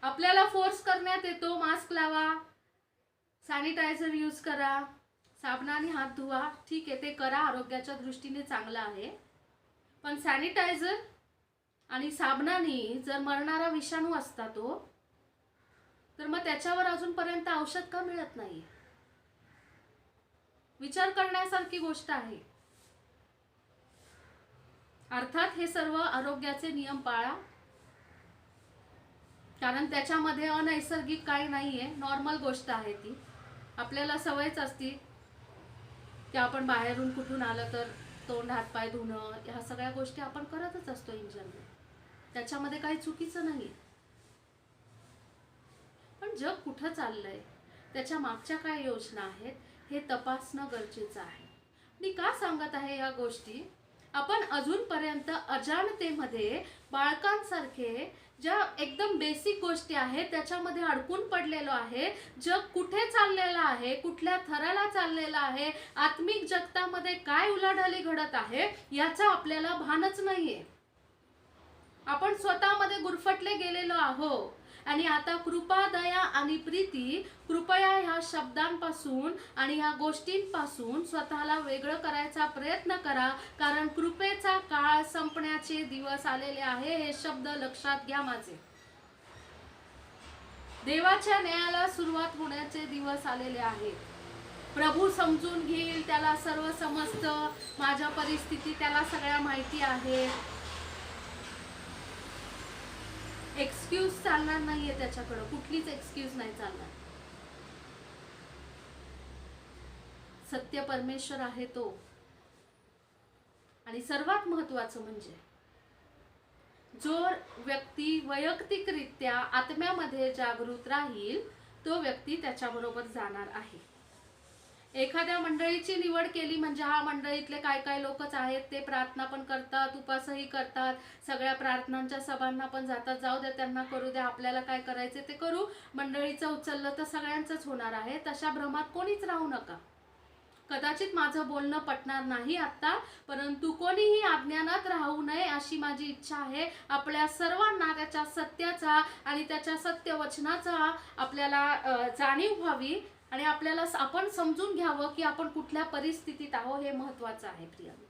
आपल्याला फोर्स करण्यात येतो, मास्क लावा, सॅनिटायझर यूज करा, साबणाने हात धुवा. ठीक आहे, ते करा, आरोग्याच्या दृष्टीने चांगलं आहे. पण सॅनिटायझर आणि साबणाने जर मरणारा विषाणू असता तो, तर मग त्याच्यावर अजूनपर्यंत औषध का मिळत नाही? विचार करण्यासारखी गोष्ट आहे. अर्थात हे सर्व आरोग्याचे नियम पाळा, कारण त्याच्यामध्ये अनैसर्गिक काही नाहीये, नॉर्मल गोष्ट आहे ती. आपल्याला सवयच असती की आपण बाहेरून कुठून आलं तर तोंड हात पाय धुणं, ह्या सगळ्या गोष्टी आपण करतच असतो इन जनरल. त्याच्यामध्ये काही चुकीचं नाही. पण जग कुठं चाललंय, त्याच्या मागच्या काय योजना आहेत हे तपासणं गरजेचं आहे. मी का सांगत आहे या गोष्टी? आपण अजूनपर्यंत अजाणतेमध्ये बाळकांसारखे ज्या एकदम बेसिक गोष्टी आहेत त्याच्यामध्ये अडकून पडलेलो आहे. जग कुठे चाललेलं आहे, कुठल्या थराला चाललेलं आहे, आत्मिक जगतामध्ये काय उलाढाली घडत आहे याचा आपल्याला भानच नाहीये. आपण स्वतःमध्ये गुरफटले गेलेलो आहोत. आणि आता कृपा, दया आणि प्रीती, कृपया ह्या शब्दांपासून आणि ह्या गोष्टींपासून स्वतःला वेगळं करायचा प्रयत्न करा, कारण कृपेचा काळ संपण्याचे दिवस आलेले आहे. हे शब्द लक्षात घ्या माझे. देवाच्या न्यायाला सुरुवात होण्याचे दिवस आलेले आहेत. प्रभू समजून घेईल, त्याला सर्व समजतं. माझ्या परिस्थिती त्याला सगळ्या माहिती आहे. एक्सक्यूज चालणार नाहीये त्याच्याकडे, कुठलीच एक्सक्यूज नाही चालणार. सत्य परमेश्वर आहे तो. आणि सर्वात महत्वाचं म्हणजे जो व्यक्ती वैयक्तिकरित्या आत्म्यामध्ये जागृत राहील तो व्यक्ती त्याच्याबरोबर जाणार आहे. एखाद्या मंडळीची निवड केली म्हणजे हा मंडळीतले काय काय लोकच आहेत, ते प्रार्थना पण करतात, उपासही करतात, सगळ्या प्रार्थनांच्या सभांना पण जातात. जाऊ द्या, त्यांना करू द्या, आपल्याला काय करायचे ते करू. मंडळीचं उचललं तर सगळ्यांचंच होणार आहे. तशा भ्रमात कोणीच राहू नका. कदाचित माझं बोलणं पटणार नाही आता, परंतु कोणीही अज्ञानात राहू नये अशी माझी इच्छा आहे. आपल्या सर्वांना त्याच्या सत्याचा आणि त्याच्या सत्य वचनाचा आपल्याला जाणीव व्हावी आणि आपल्याला आपण समजून घ्यावं की आपण कुठल्या परिस्थितीत आहोत, हे महत्वाचं आहे प्रियांनो.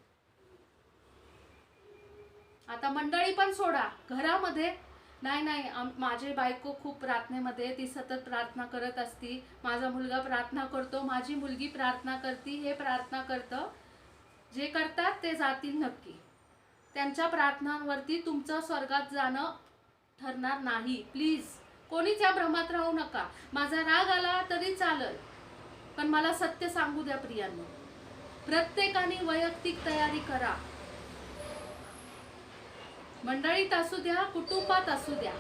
आता मंडळी पण सोडा, घरामध्ये नाही माझी बायको खूप प्रार्थनेमध्ये, ती सतत प्रार्थना करत असती, माझा मुलगा प्रार्थना करतो, माझी मुलगी प्रार्थना करती, हे प्रार्थना करतं. जे करतात ते जातील नक्की. त्यांच्या प्रार्थनांवरती तुमचं स्वर्गात जाणं ठरणार नाही. प्लीज कोणीच या भ्रमात राहू नका. माझा राग आला तरी चालेल, पण मला सत्य सांगू द्या प्रियांनो. प्रत्येकाने वैयक्तिक तयारी करा. मंडळीत असू द्या, कुटुंबात असू द्या,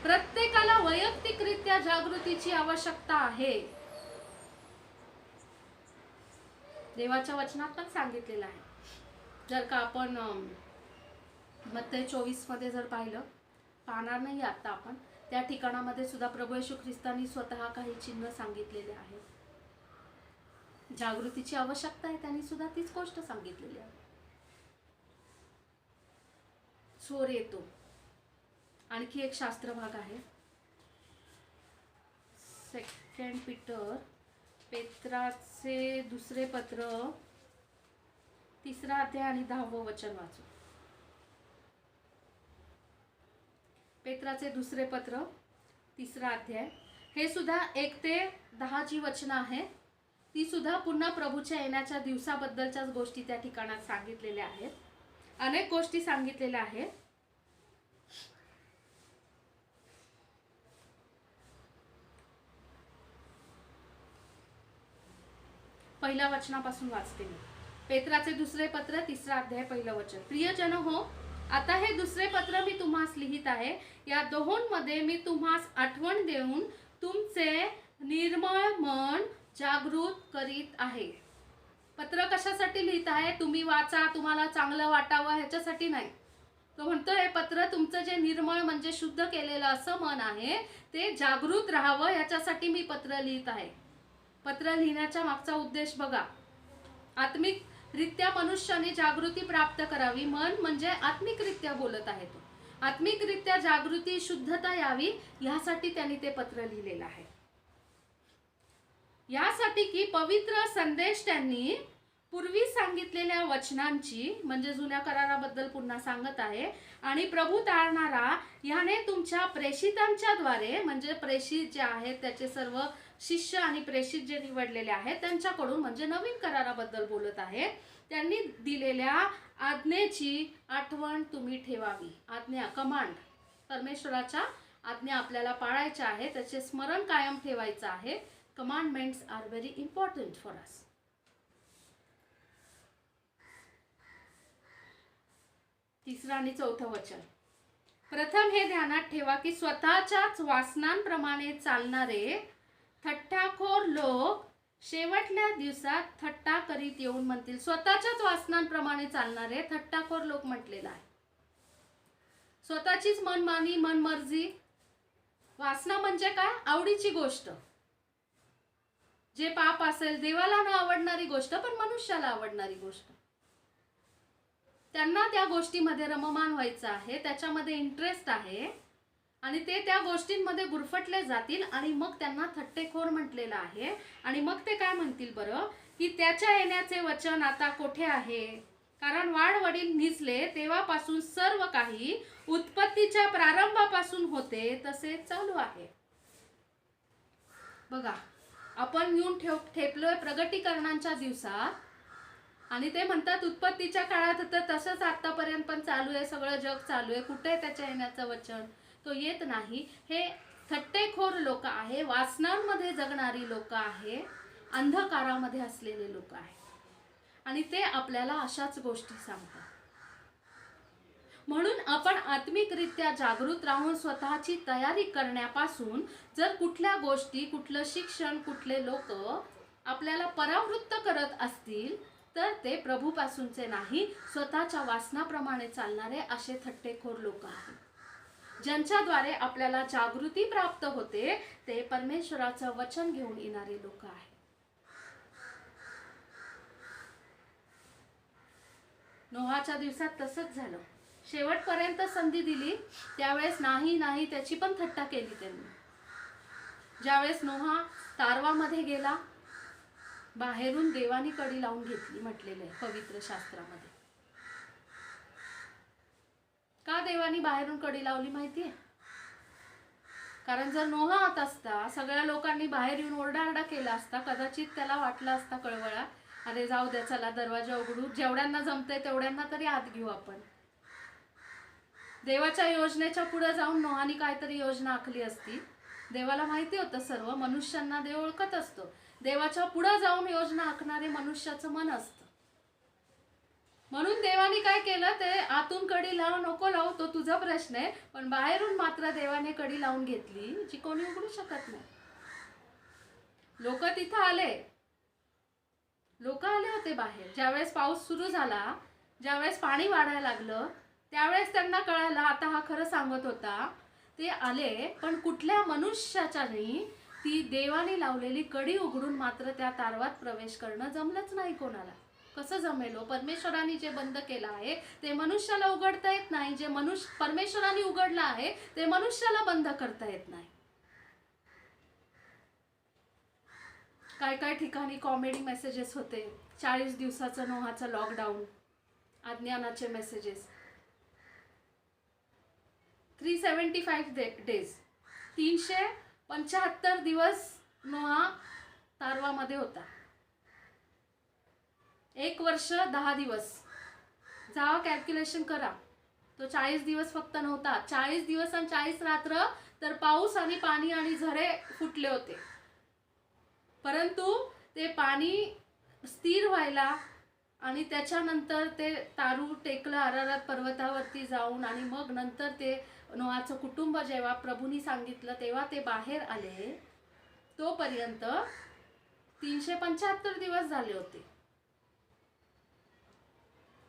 प्रत्येकाला वैयक्तिकरित्या जागृतीची आवश्यकता आहे. देवाच्या वचनात पण सांगितलेलं आहे. जर का आपण मत्तई 24 मध्ये जर पाहणार नाही आता आपण, त्या ठिकाणामध्ये सुद्धा प्रभू येशू ख्रिस्तांनी स्वतः काही चिन्ह सांगितलेले आहेत. जागृतीची आवश्यकता आहे, त्यांनी सुद्धा तीच गोष्ट सांगितलेली आहे. चोर येतो. आणखी एक शास्त्र भाग आहे, 2 पीटर, पेत्राचे दुसरे पत्र, 3रा अध्याय आणि 10वं वचन वाचू. पेत्राचे दुसरे पत्र, 3रा अध्याय. हे सुद्धा 1 ते 10 जी वचनं आहे ती सुद्धा पुन्हा प्रभूच्या येण्याच्या दिवसाबद्दलच्याच गोष्टी त्या ठिकाणात सांगितलेल्या आहेत. अनेक गोष्टी सांगितलेल्या आहेत. पहिल्या वचनापासून वाचते मी. पेत्राचे दुसरे पत्र, 3रा अध्याय, 1 वचन. प्रियजन हो, आता हे दुसरे पत्र मी तुम्हास लिहित आहे. या दोहोंमध्ये मी तुम्हास आठवण देऊन तुमचे निर्मळ मन जागृत करीत आहे. पत्र कशासाठी लिहित आहे? तुम्ही वाचा, तुम्हाला चांगलं वाटावं ह्याच्यासाठी नाही. तो म्हणतो हे पत्र तुमचं जे निर्मळ म्हणजे शुद्ध केलेलं असं मन आहे ते जागृत राहावं ह्याच्यासाठी मी पत्र लिहित आहे. पत्र लिहिण्याच्या मागचा उद्देश बघा. आत्मिकरित्या मनुष्याने जागृती प्राप्त करावी. मन म्हणजे आत्मिकरित्या बोलत आहे तो. आत्मिकरित्या जागृती, शुद्धता यावी ह्यासाठी त्यांनी ते पत्र लिहिलेलं आहे. यासाठी की पवित्र संदेश त्यांनी पूर्वी सांगितलेल्या वचनांची म्हणजे जुन्या कराराबद्दल पुन्हा सांगत आहे आणि प्रभू तारणारा याने तुमच्या प्रेषितांच्या द्वारे म्हणजे प्रेषित जे आहेत त्याचे सर्व शिष्य आणि प्रेषित जे निवडलेले आहेत त्यांच्याकडून, म्हणजे नवीन कराराबद्दल बोलत आहे, त्यांनी दिलेल्या आज्ञेची आठवण तुम्ही ठेवावी. आज्ञा, कमांड, परमेश्वराच्या आज्ञा आपल्याला पाळायच्या आहे, त्याचे स्मरण कायम ठेवायचं आहे. Commandments are very important for us. तिसरं आणि चौथं वचन. प्रथम हे ध्यानात ठेवा की स्वतःच्याच वासनांप्रमाणे चालणारे थट्टाखोर लोक शेवटल्या दिवसात थट्टा करीत येऊन म्हणतील. स्वतःच्याच वासनांप्रमाणे चालणारे थट्टाखोर लोक म्हटलेला आहे. स्वतःचीच मनमानी, मनमर्जी. वासना म्हणजे काय? आवडीची गोष्ट, जे पाप असेल, देवाला न आवडणारी गोष्ट पण मनुष्याला आवडणारी गोष्ट. त्यांना त्या गोष्टीमध्ये रममान व्हायचं आहे, त्याच्यामध्ये इंटरेस्ट आहे आणि ते त्या गोष्टींमध्ये गुरफटले जातील आणि मग त्यांना थट्टेखोर म्हटलेलं आहे. आणि मग ते काय म्हणतील बरं, की त्याच्या येण्याचे वचन आता कोठे आहे, कारण वाडवडील निजले तेव्हापासून सर्व काही उत्पत्तीच्या प्रारंभापासून होते तसे चालू आहे. बघा, आपण येऊन ठेपलोय प्रगटीकरणाच्या दिवसात आणि ते म्हणतात उत्पत्तीच्या काळात तर तसंच आतापर्यंत पण चालू आहे, सगळं जग चालू आहे, कुठे त्याच्या येण्याचं वचन? तो येत नाही. हे थट्टेखोर लोक आहे, वासनांमध्ये जगणारी लोक आहे, अंधकारामध्ये असलेले लोक आहे आणि ते आपल्याला अशाच गोष्टी सांगतात. म्हणून आपण आत्मिकरित्या जागृत राहून स्वतःची तयारी करण्यापासून, जर कुठल्या गोष्टी, कुठलं शिक्षण, कुठले लोक आपल्याला परावृत्त करत असतील तर ते प्रभूपासूनचे नाही, स्वतःच्या वासनाप्रमाणे चालणारे असे थट्टेखोर लोक आहेत. ज्यांच्याद्वारे आपल्याला जागृती प्राप्त होते ते परमेश्वराचं वचन घेऊन येणारे लोक आहेत. नोहाच्या दिवसात तसंच झालं. शेवटपर्यंत संधी दिली, त्यावेळेस नाही त्याची पण थट्टा केली त्यांनी. ज्यावेळेस नोहा तारवामध्ये गेला, बाहेरून देवानी कडी लावून घेतली म्हटलेलं आहे पवित्र शास्त्रामध्ये. का देवानी बाहेरून कडी लावली माहितीये? कारण जर नोहा आत असता, सगळ्या लोकांनी बाहेर येऊन ओरडाआरडा केला असता, कदाचित त्याला वाटलं असता कळवळा, अरे जाऊ द्या, चला दरवाजा उघडू, जेवढ्यांना जमतंय तेवढ्यांना तरी आत घेऊ आपण. देवाच्या योजनेच्या पुढे जाऊन नोहानी काहीतरी योजना आखली असती. देवाला माहिती होतं सर्व, मनुष्यांना देव ओळखत असतो. देवाच्या पुढे जाऊन योजना आखणारे मनुष्याचं मन असतं. म्हणून देवाने काय केलं, ते आतून कडी लाव नको लावू तो तुझा प्रश्न आहे, पण बाहेरून मात्र देवाने कडी लावून घेतली, जी कोणी उघडू शकत नाही. लोक तिथं आले, लोक आले होते बाहेर. ज्यावेळेस पाऊस सुरू झाला, ज्यावेळेस पाणी वाढायला लागलं, त्यावेळेस त्यांना कळालं आता हा खरं सांगत होता. ते आले, पण कुठल्या मनुष्याच्या नाही ती देवाने लावलेली कडी उघडून मात्र त्या तारवात प्रवेश करणं जमलंच नाही कोणाला. कसं जमेलो? परमेश्वराने जे बंद केलं आहे ते मनुष्याला उघडता येत नाही, जे परमेश्वराने उघडलं आहे ते मनुष्याला बंद करता येत नाही. काय काय ठिकाणी कॉमेडी मेसेजेस होते, 40 दिवसाचं नोहाचं लॉकडाऊन, अज्ञानाचे मेसेजेस, 375 डेज, 375 दिवस नोहा तारवामध्ये होता. 1 वर्ष 10 दिवस, जावा कॅल्क्युलेशन करा. तो 40 दिवस फक्त नव्हता, 40 दिवस आणि 40 रात्र तर पाऊस आणि पाणी आणि झरे फुटले होते. परंतु ते पाणी स्थिर व्हायला आणि त्याच्यानंतर ते तारू टेकलं अरारात पर्वतावरती जाऊन, आणि मग नंतर ते नोहाचं कुटुंब जेव्हा प्रभूंनी सांगितलं तेव्हा ते बाहेर आले, तोपर्यंत 375 दिवस झाले होते.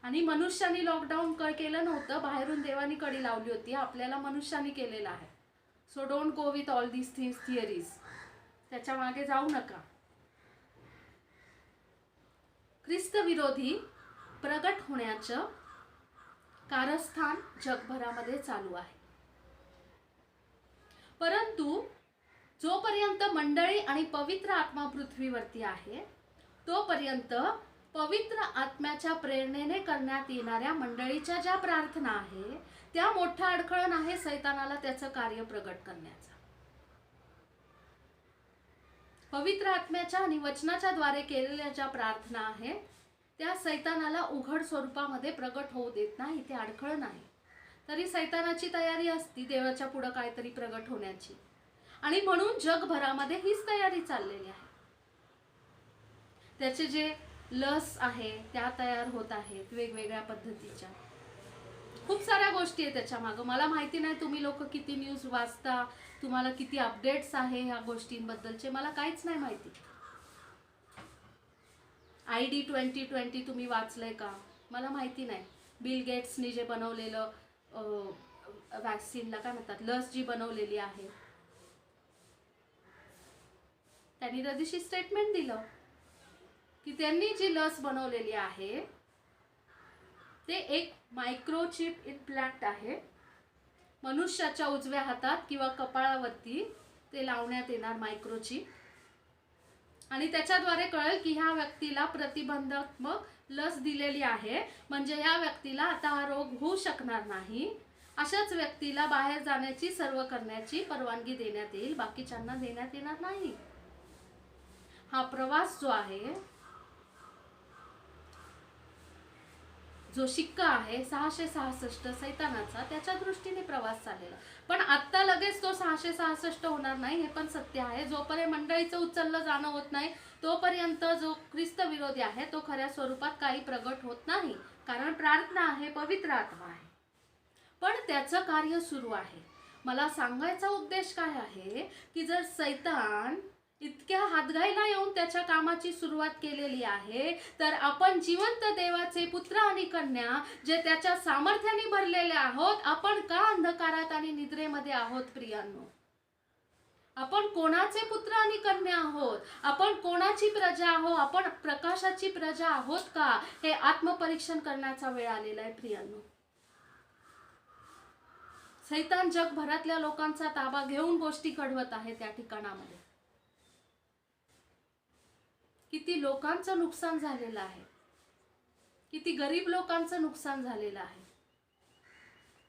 आणि मनुष्याने लॉकडाऊन केलं नव्हतं, बाहेरून देवानी कडी लावली होती, आपल्याला मनुष्याने केलेलं आहे. So don't go with all these theories, त्याच्या मागे जाऊ नका. ख्रिस्त विरोधी प्रगट होण्याचं कारस्थान जगभरामध्ये चालू आहे. परंतु जोपर्यंत मंडळी आणि पवित्र आत्मा पृथ्वीवरती आहे, तोपर्यंत पवित्र आत्म्याच्या प्रेरणेने करण्यात येणाऱ्या मंडळीच्या ज्या प्रार्थना आहे त्या मोठा अडखळण आहे सैतानाला त्याचं कार्य प्रगट करण्याचा. पवित्र आत्म्याच्या आणि वचनाच्या द्वारे केलेल्या ज्या प्रार्थना आहे त्या सैतानाला उघड स्वरूपामध्ये प्रगट होऊ देत नाही, ते अडखळ नाही. तरी सैतानाची तयारी असती देवाच्या पुढं काहीतरी प्रगट होण्याची, आणि म्हणून जगभरामध्ये हीच तयारी चाललेली आहे. त्याचे जे लस आहे त्या तयार होत आहेत वेगवेगळ्या पद्धतीच्या. खूप साऱ्या गोष्टी आहेत त्याच्या मागं. मला माहिती नाही तुम्ही लोक किती न्यूज वाचता, तुम्हाला किती अपडेट्स आहे ह्या गोष्टींबद्दलचे, मला काहीच नाही माहिती. ID 2020 तुम्ही वाचलंय का मला माहिती नाही. बिल गेट्सनी जे बनवलेलं वॅक्सिनला काय म्हणतात, लस जी बनवलेली आहे, त्यांनी त्या दिवशी स्टेटमेंट दिलं की त्यांनी जी लस बनवलेली आहे ते एक मायक्रोचिप इम्प्लांट आहे. मनुष्याच्या उजव्या हातात किंवा कपाळावरती ते लावण्यात येणार मायक्रोचिप, आणि त्याच्याद्वारे कळेल की ह्या व्यक्तीला प्रतिबंधात्मक लस दिलेली आहे, म्हणजे ह्या व्यक्तीला आता हा रोग होऊ शकणार नाही. अशाच व्यक्तीला बाहेर जाण्याची सर्व करण्याची परवानगी देण्यात येईल, बाकीच्यांना देण्यात येणार नाही. हा प्रवास जो आहे, जो शिक्का आहे 666 सैतानाचा, त्याच्या दृष्टीने प्रवास चाललेला. पण आत्ता लगेच तो 666 होणार नाही, हे पण सत्य आहे. जोपर्यंत मंडळीचं उचललं जाणं होत नाही तोपर्यंत जो ख्रिस्त विरोधी आहे तो खऱ्या स्वरूपात काही प्रगट होत नाही, कारण प्रार्थना आहे, पवित्र आत्मा आहे. पण त्याचं कार्य सुरू आहे. मला सांगायचा उद्देश काय आहे की जर सैतान इतक्या हातघाईला येऊन त्याच्या कामाची सुरुवात केलेली आहे, तर आपण जिवंत देवाचे पुत्र आणि कन्या जे त्याच्या सामर्थ्याने भरलेले आहोत, आपण का अंधकारात आणि निद्रेमध्ये आहोत प्रियांनो? आपण कोणाचे पुत्र आणि कन्या आहोत? आपण कोणाची प्रजा आहोत? आपण प्रकाशाची प्रजा आहोत का? हे आत्मपरीक्षण करण्याचा वेळ आलेला आहे प्रियांनो. सैतान जगभरातल्या लोकांचा ताबा घेऊन गोष्टी घडवत आहे त्या ठिकाणामध्ये. किती लोकांचं नुकसान झालेलं आहे, किती गरीब लोकांचं नुकसान झालेलं आहे.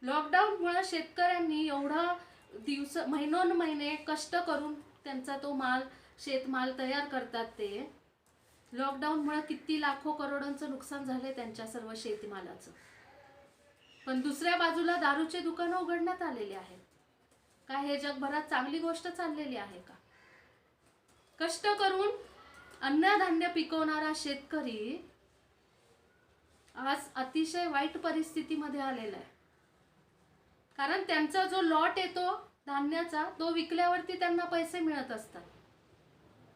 लॉकडाऊनमुळे शेतकऱ्यांनी एवढा महिनोन्महिने कष्ट करून त्यांचा तो माल, शेतमाल तयार करतात. ते लॉकडाऊनमुळे किती लाखो करोडोंचं नुकसान झालंय त्यांच्या सर्व शेतीमालाचं. पण दुसऱ्या बाजूला दारूचे दुकानं उघडण्यात आलेले आहेत. काय हे जगभरात चांगली गोष्ट चाललेली आहे का? कष्ट करून अन्नधान्य पिकवणारा शेतकरी आज अतिशय वाईट परिस्थितीमध्ये आलेला आहे, कारण त्यांचा जो लॉट येतो धान्याचा तो विकल्यावरती त्यांना पैसे मिळत असतात.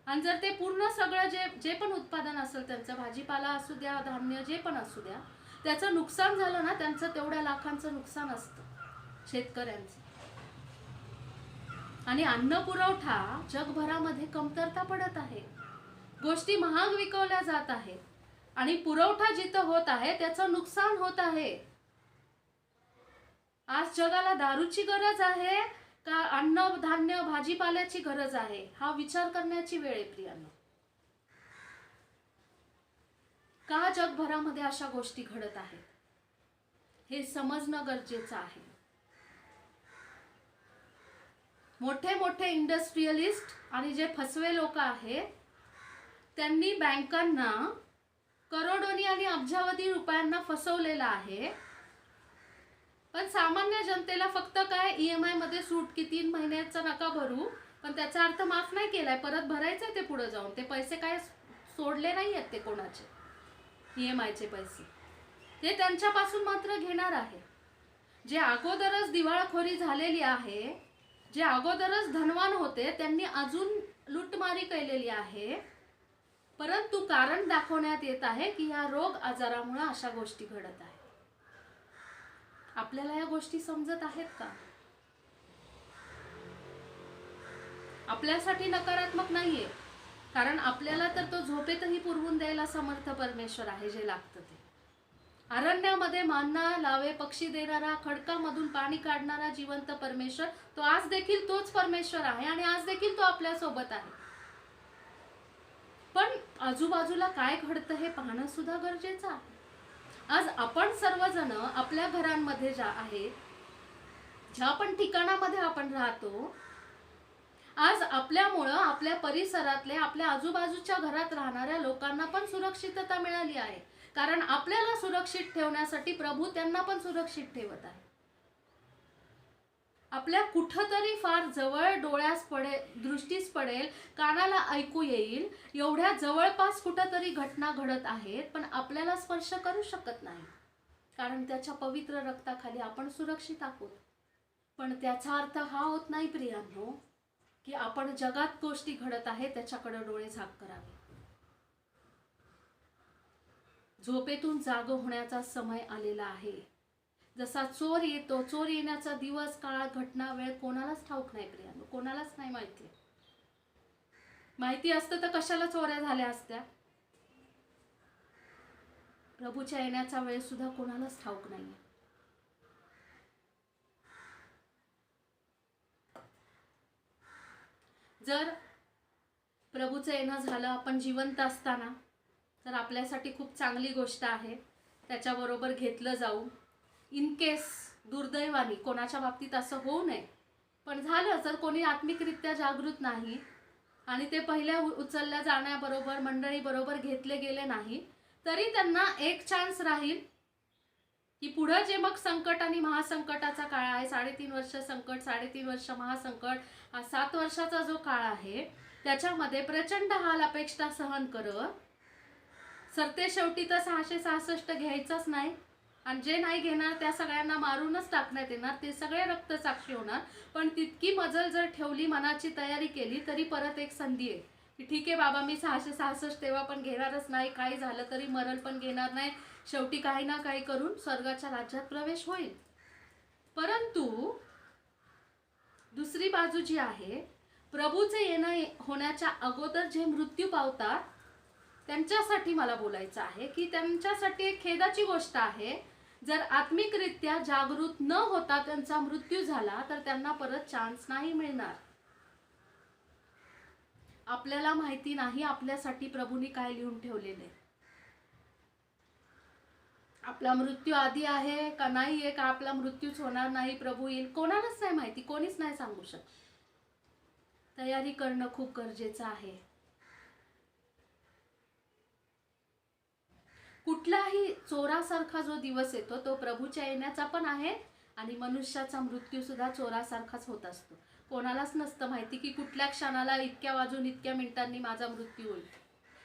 आणि जर ते पूर्ण सगळं जे पण उत्पादन असेल त्यांचं, भाजीपाला असू द्या, धान्य जे पण असू द्या, त्याचं नुकसान झालं ना, त्यांचं तेवढ्या लाखांचं नुकसान असतं शेतकऱ्यांचं. आणि अन्न पुरवठा जगभरामध्ये कमतरता पडत आहे, गोष्टी महाग विकवल्या जात आहेत, आणि पुरवठा जिथं होत आहे त्याचं नुकसान होत आहे. आज जगाला दारूची गरज आहे का अन्न धान्य भाजीपाल्याची गरज आहे, हा विचार करण्याची वेळ आहे प्रियांनो. का जगभरामध्ये अशा गोष्टी घडत आहेत हे समजणं गरजेचं आहे. मोठे मोठे इंडस्ट्रियलिस्ट आणि जे फसवे लोक आहेत त्यांनी बँकांना करोडोनी आणि अब्जावधी रुपयांना फसवलेलं आहे. पण सामान्य जनतेला फक्त काय EMI मध्ये सूट की 3 महिन्याचा नका भरू, पण त्याचा अर्थ माफ नाही केलाय, परत भरायचंय ते पुढे जाऊन. ते पैसे काय सोडले नाही आहेत ते कोणाचे, EMIचे पैसे ते त्यांच्यापासून मात्र घेणार आहे. जे अगोदरच दिवाळखोरी झालेली आहे, जे अगोदरच धनवान होते, त्यांनी अजून लुटमारी केलेली आहे. परंतु कारण दाखवण्यात येत आहे की या रोग आजारामुळे अशा गोष्टी घडत आहेत. आपल्याला या गोष्टी समजत आहेत का? आपल्यासाठी नकारात्मक नाहीये, कारण आपल्याला तर तो झोपेतही पुरवून द्यायला समर्थ परमेश्वर आहे जे लागतं ते. अरण्यामध्ये मानना लावे पक्षी देणारा, खडकामधून पाणी काढणारा जिवंत परमेश्वर, तो आज देखील तोच परमेश्वर आहे आणि आज देखील तो आपल्या सोबत आहे. पण आजूबाजूला काय घडतं हे पाहणं सुद्धा गरजेचं आहे. आज आपण सर्वजण आपल्या घरांमध्ये ज्या आहेत, ज्या पण ठिकाणामध्ये आपण राहतो, आज आपल्यामुळं आपल्या परिसरातले, आपल्या आजूबाजूच्या घरात राहणाऱ्या लोकांना पण सुरक्षितता मिळाली आहे, कारण आपल्याला सुरक्षित ठेवण्यासाठी प्रभू त्यांना पण सुरक्षित ठेवत आहे. आपल्या कुठंतरी फार जवळ डोळ्यास पडेल, दृष्टीस पडेल, कानाला ऐकू येईल एवढ्या जवळपास कुठंतरी घटना घडत आहेत, पण आपल्याला स्पर्श करू शकत नाही, कारण त्याच्या पवित्र रक्ताखाली आपण सुरक्षित आहोत. पण त्याचा अर्थ हा होत नाही प्रियांनो की आपण जगात गोष्टी घडत आहे त्याच्याकडे डोळे झाक करावे. झोपेतून जाग होण्याचा समय आलेला आहे. जसा चोर येतो, चोर येण्याचा दिवस, काळ, घटना, वेळ कोणालाच ठाऊक नाही प्रियांनो, कोणालाच नाही माहिती. माहिती असतं तर कशाला चोऱ्या झाल्या असत्या. प्रभूच्या येण्याचा वेळ सुद्धा कोणालाच ठाऊक नाही. जर प्रभूचं येणं झालं आपण जिवंत असताना तर आपल्यासाठी खूप चांगली गोष्ट आहे, त्याच्याबरोबर घेतलं जाऊ. इन केस दुर्दैवानी कोणाच्या बाबतीत असं होऊ नये, पण झालं जर कोणी आत्मिकरित्या जागृत नाही आणि ते पहिल्या उचलल्या जाण्याबरोबर मंडळीबरोबर घेतले गेले नाही, तरी त्यांना एक चान्स राहील की पुढं जे मग संकट आणि महासंकटाचा काळ आहे, 3.5 वर्ष संकट, 3.5 वर्ष महासंकट, हा 7 वर्षाचा जो काळ आहे त्याच्यामध्ये प्रचंड हाल अपेक्षा सहन करत सरते शेवटी तर 666 घ्यायचंच नाही, आणि जे नाही घेणार त्या सगळ्यांना मारूनच टाकण्यात येणार, ते सगळे रक्तसाक्षी होणार. पण तितकी मजल जर ठेवली, मनाची तयारी केली, तरी परत एक संधी आहे की ठीक आहे बाबा, मी 666 तेव्हा पण घेणारच नाही, काही झालं तरी मरण पण घेणार नाही, शेवटी काही ना काही करून स्वर्गाच्या राज्यात प्रवेश होईल. परंतु दुसरी बाजू जी आहे, प्रभूचे येणं होण्याच्या अगोदर जे मृत्यू पावतात त्यांच्यासाठी मला बोलायचं आहे की त्यांच्यासाठी एक खेदाची गोष्ट आहे, जर आत्मिकरित्या जागृत न होता त्यांचा मृत्यू झाला तर त्यांना परत चान्स नाही मिळणार. आपल्याला माहिती नाही आपल्यासाठी प्रभूंनी काय लिहून ठेवलेले, आपला मृत्यू आधी आहे का नाही आहे, का आपला मृत्यूच होणार नाही, प्रभू येईल, कोणालाच नाही माहिती, कोणीच नाही सांगू शकत. तयारी करणं खूप गरजेचं आहे. कुठलाही चोरासारखा जो दिवस येतो तो प्रभूच्या येण्याचा पण आहे, आणि मनुष्याचा मृत्यू सुद्धा चोरासारखाच होत असतो. कोणालाच नसतं माहिती की कुठल्या क्षणाला इतक्या वाजून इतक्या मिनिटांनी माझा मृत्यू होईल.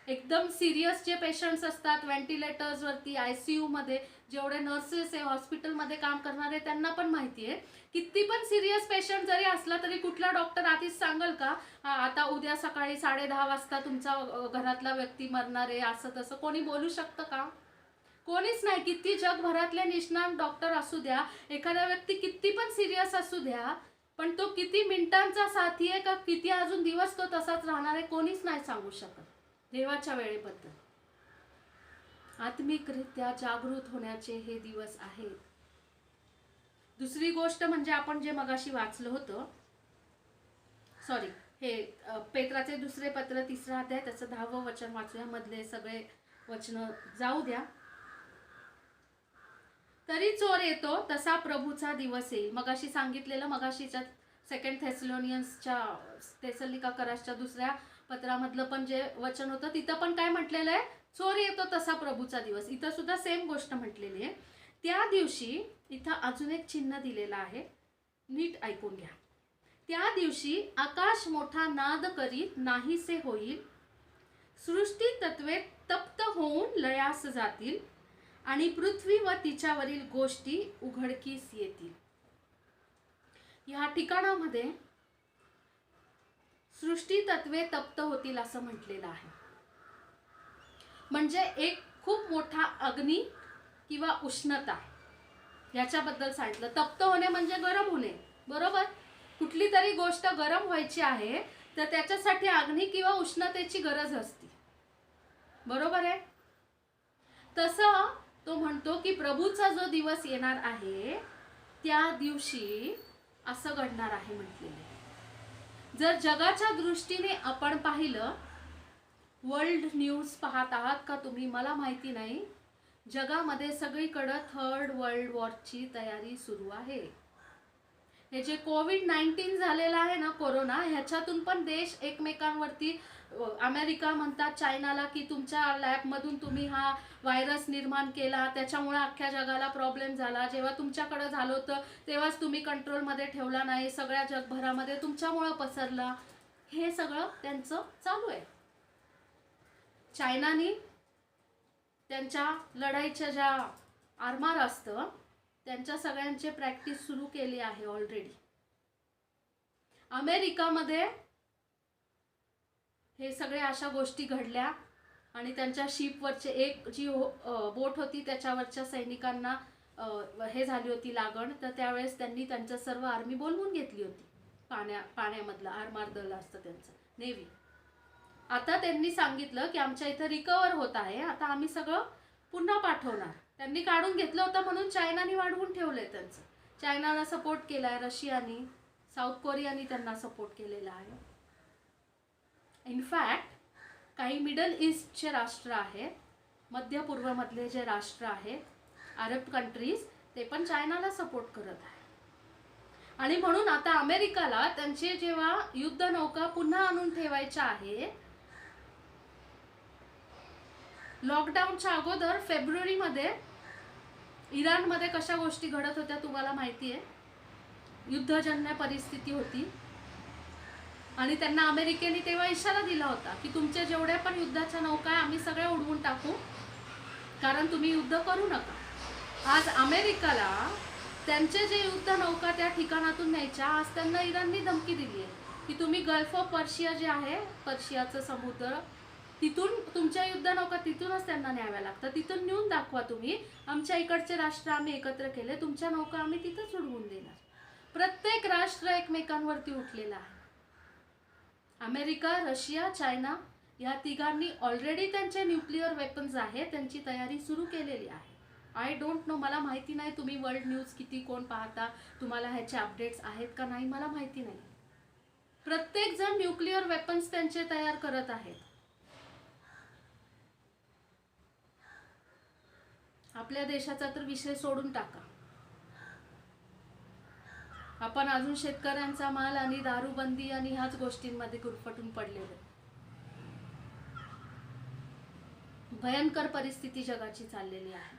एकदम सिरियस जे पेशंट्स असतात व्हेंटिलेटर्सवरती, ICU मध्ये जेवढे नर्सेस आहे, हॉस्पिटलमध्ये काम करणारे, त्यांना पण माहिती आहे किती पण सिरियस पेशंट जरी असला तरी कुठला डॉक्टर आधीच सांगल का आता उद्या सकाळी 10:30 वाजता तुमचा घरातला व्यक्ती मरणार आहे, असं तसं कोणी बोलू शकतं का? कोणीच नाही. किती जगभरातले निष्णात डॉक्टर असू द्या, एखादा व्यक्ती किती पण सिरियस असू द्या, पण तो किती मिनिटांचा साथी आहे का किती अजून दिवस तो तसाच राहणार आहे, कोणीच नाही सांगू शकत. देवाच्या वेळेबद्दल आत्मिकरित्या जागृत होण्याचे हे दिवस आहेत. दुसरी गोष्ट म्हणजे आपण जे मगाशी वाचलं होतं, सॉरी, हे पेत्राचे दुसरे पत्र 3रा अध्याय त्याचं 10वं वचन वाचूया. मधले सगळे वचन जाऊ द्या. तरी चोर येतो तसा प्रभूचा दिवस येईल. मगाशी सांगितलेलं, मगाशीच्या 2 थेसलोनियन्सच्या 2ऱ्या पत्रामधलं पण जे वचन होतं तिथं पण काय म्हटलेलं आहे, चोर येतो तसा प्रभूचा दिवस. इथं सुद्धा सेम गोष्ट म्हटलेली आहे. त्या दिवशी इथं अजून एक चिन्ह दिलेलं आहे, नीट ऐकून घ्या. त्या दिवशी आकाश मोठा नाद करीत नाहीसे होईल, सृष्टी तत्वे तप्त होऊन लयास जातील आणि पृथ्वी व तिच्यावरील गोष्टी उघडकीस येतील. या ठिकाणामध्ये सृष्टी तत्वे तप्त होतील असं म्हटलेलं आहे. म्हणजे एक खूप मोठा अग्नी किंवा उष्णता याच्याबद्दल सांगितलं. तप्त होणे म्हणजे गरम होणे, बरोबर? कुठली तरी गोष्ट गरम व्हायची आहे तर त्याच्यासाठी अग्नी किंवा उष्णतेची गरज असते, बरोबर आहे? तसं तो म्हणतो की प्रभूचा जो दिवस येणार आहे त्या दिवशी असं घडणार आहे म्हटलेले. जर जगाच्या दृष्टीने आपण पाहिलं, वर्ल्ड न्यूज पाहत आहात का तुम्ही मला माहिती नाही, जगामध्ये सगळीकडे 3rd वर्ल्ड वॉरची तयारी सुरू आहे. हे जे कोविड-19 झालेलं आहे ना, कोरोना, ह्याच्यातून पण देश एकमेकांवरती, अमेरिका म्हणतात चायनाला की तुमच्या लॅबमधून तुम्ही हा व्हायरस निर्माण केला, त्याच्यामुळे अख्ख्या जगाला प्रॉब्लेम झाला. जेव्हा तुमच्याकडे झालं होतं तेव्हाच तुम्ही कंट्रोलमध्ये ठेवला नाही, सगळ्या जगभरामध्ये तुमच्यामुळं पसरला. हे सगळं त्यांचं चालू आहे. चायनानी त्यांच्या लढाईच्या ज्या आरमार असतं त्यांच्या सगळ्यांचे प्रॅक्टिस सुरू केली आहे ऑलरेडी. अमेरिकामध्ये हे सगळे अशा गोष्टी घडल्या आणि त्यांच्या शिपवरचे एक जी बोट होती त्याच्यावरच्या सैनिकांना हे झाली होती लागण, तर त्यावेळेस त्यांनी त्यांचं सर्व आर्मी बोलवून घेतली होती. पाण्यामधलं आरमार दल असतं त्यांचं, नेव्ही. आता त्यांनी सांगितलं की आमच्या इथं रिकवर होत आहे, आता आम्ही सगळं पुन्हा पाठवणार. त्यांनी काढून घेतलं होतं म्हणून चायनाने वाढवून ठेवलंय त्यांचं. चायनाला सपोर्ट केलाय, रशियानी, साऊथ कोरियानी त्यांना सपोर्ट केलेला आहे. इनफॅक्ट काही मिडल ईस्टचे राष्ट्र आहेत, मध्य पूर्वमधले जे राष्ट्र आहेत, अरब कंट्रीज, ते पण चायनाला सपोर्ट करत आहे. आणि म्हणून आता अमेरिकाला त्यांचे जेव्हा युद्ध नौका पुन्हा आणून ठेवायच्या आहे, लॉकडाऊनच्या अगोदर फेब्रुवारीमध्ये इराणमध्ये कशा गोष्टी घडत होत्या तुम्हाला माहिती आहे. युद्धजन्य परिस्थिती होती आणि त्यांना अमेरिकेने तेव्हा इशारा दिला होता की तुमच्या जेवढ्या पण युद्धाच्या नौका आहे आम्ही सगळ्या उडवून टाकू, कारण तुम्ही युद्ध करू नका. आज अमेरिकाला त्यांचे जे युद्ध नौका त्या ठिकाणातून न्यायच्या, आज त्यांना इराणनी धमकी दिली आहे की तुम्ही गल्फ ऑफ पर्शिया जे आहे, पर्शियाचं समुद्र, तिथून तुमच्या युद्ध नौका तिथूनच त्यांना न्याव्या लागतात. तिथून नेऊन दाखवा तुम्ही आमच्या इकडचे राष्ट्र आम्ही एकत्र केले, तुमच्या नौका आम्ही तिथंच उडवून देणार. प्रत्येक राष्ट्र एकमेकांवरती उठलेला आहे. अमेरिका, रशिया, चायना या तिघांनी ऑलरेडी त्यांचे न्यूक्लिअर वेपन्स आहे, त्यांची तयारी सुरू केलेली आहे. आय डोंट नो, मला माहिती नाही तुम्ही वर्ल्ड न्यूज किती कोण पाहता, तुम्हाला ह्याचे अपडेट्स आहेत का नाही मला माहिती नाही. प्रत्येक जण न्यूक्लिअर वेपन्स त्यांचे तयार करत आहेत. आपल्या देशाचा तर विषय सोडून टाका, आपण अजून शेतकऱ्यांचा माल आणि दारूबंदी आणि ह्याच गोष्टींमध्ये गुरफटून पडलेले. भयंकर परिस्थिती जगाची चाललेली आहे.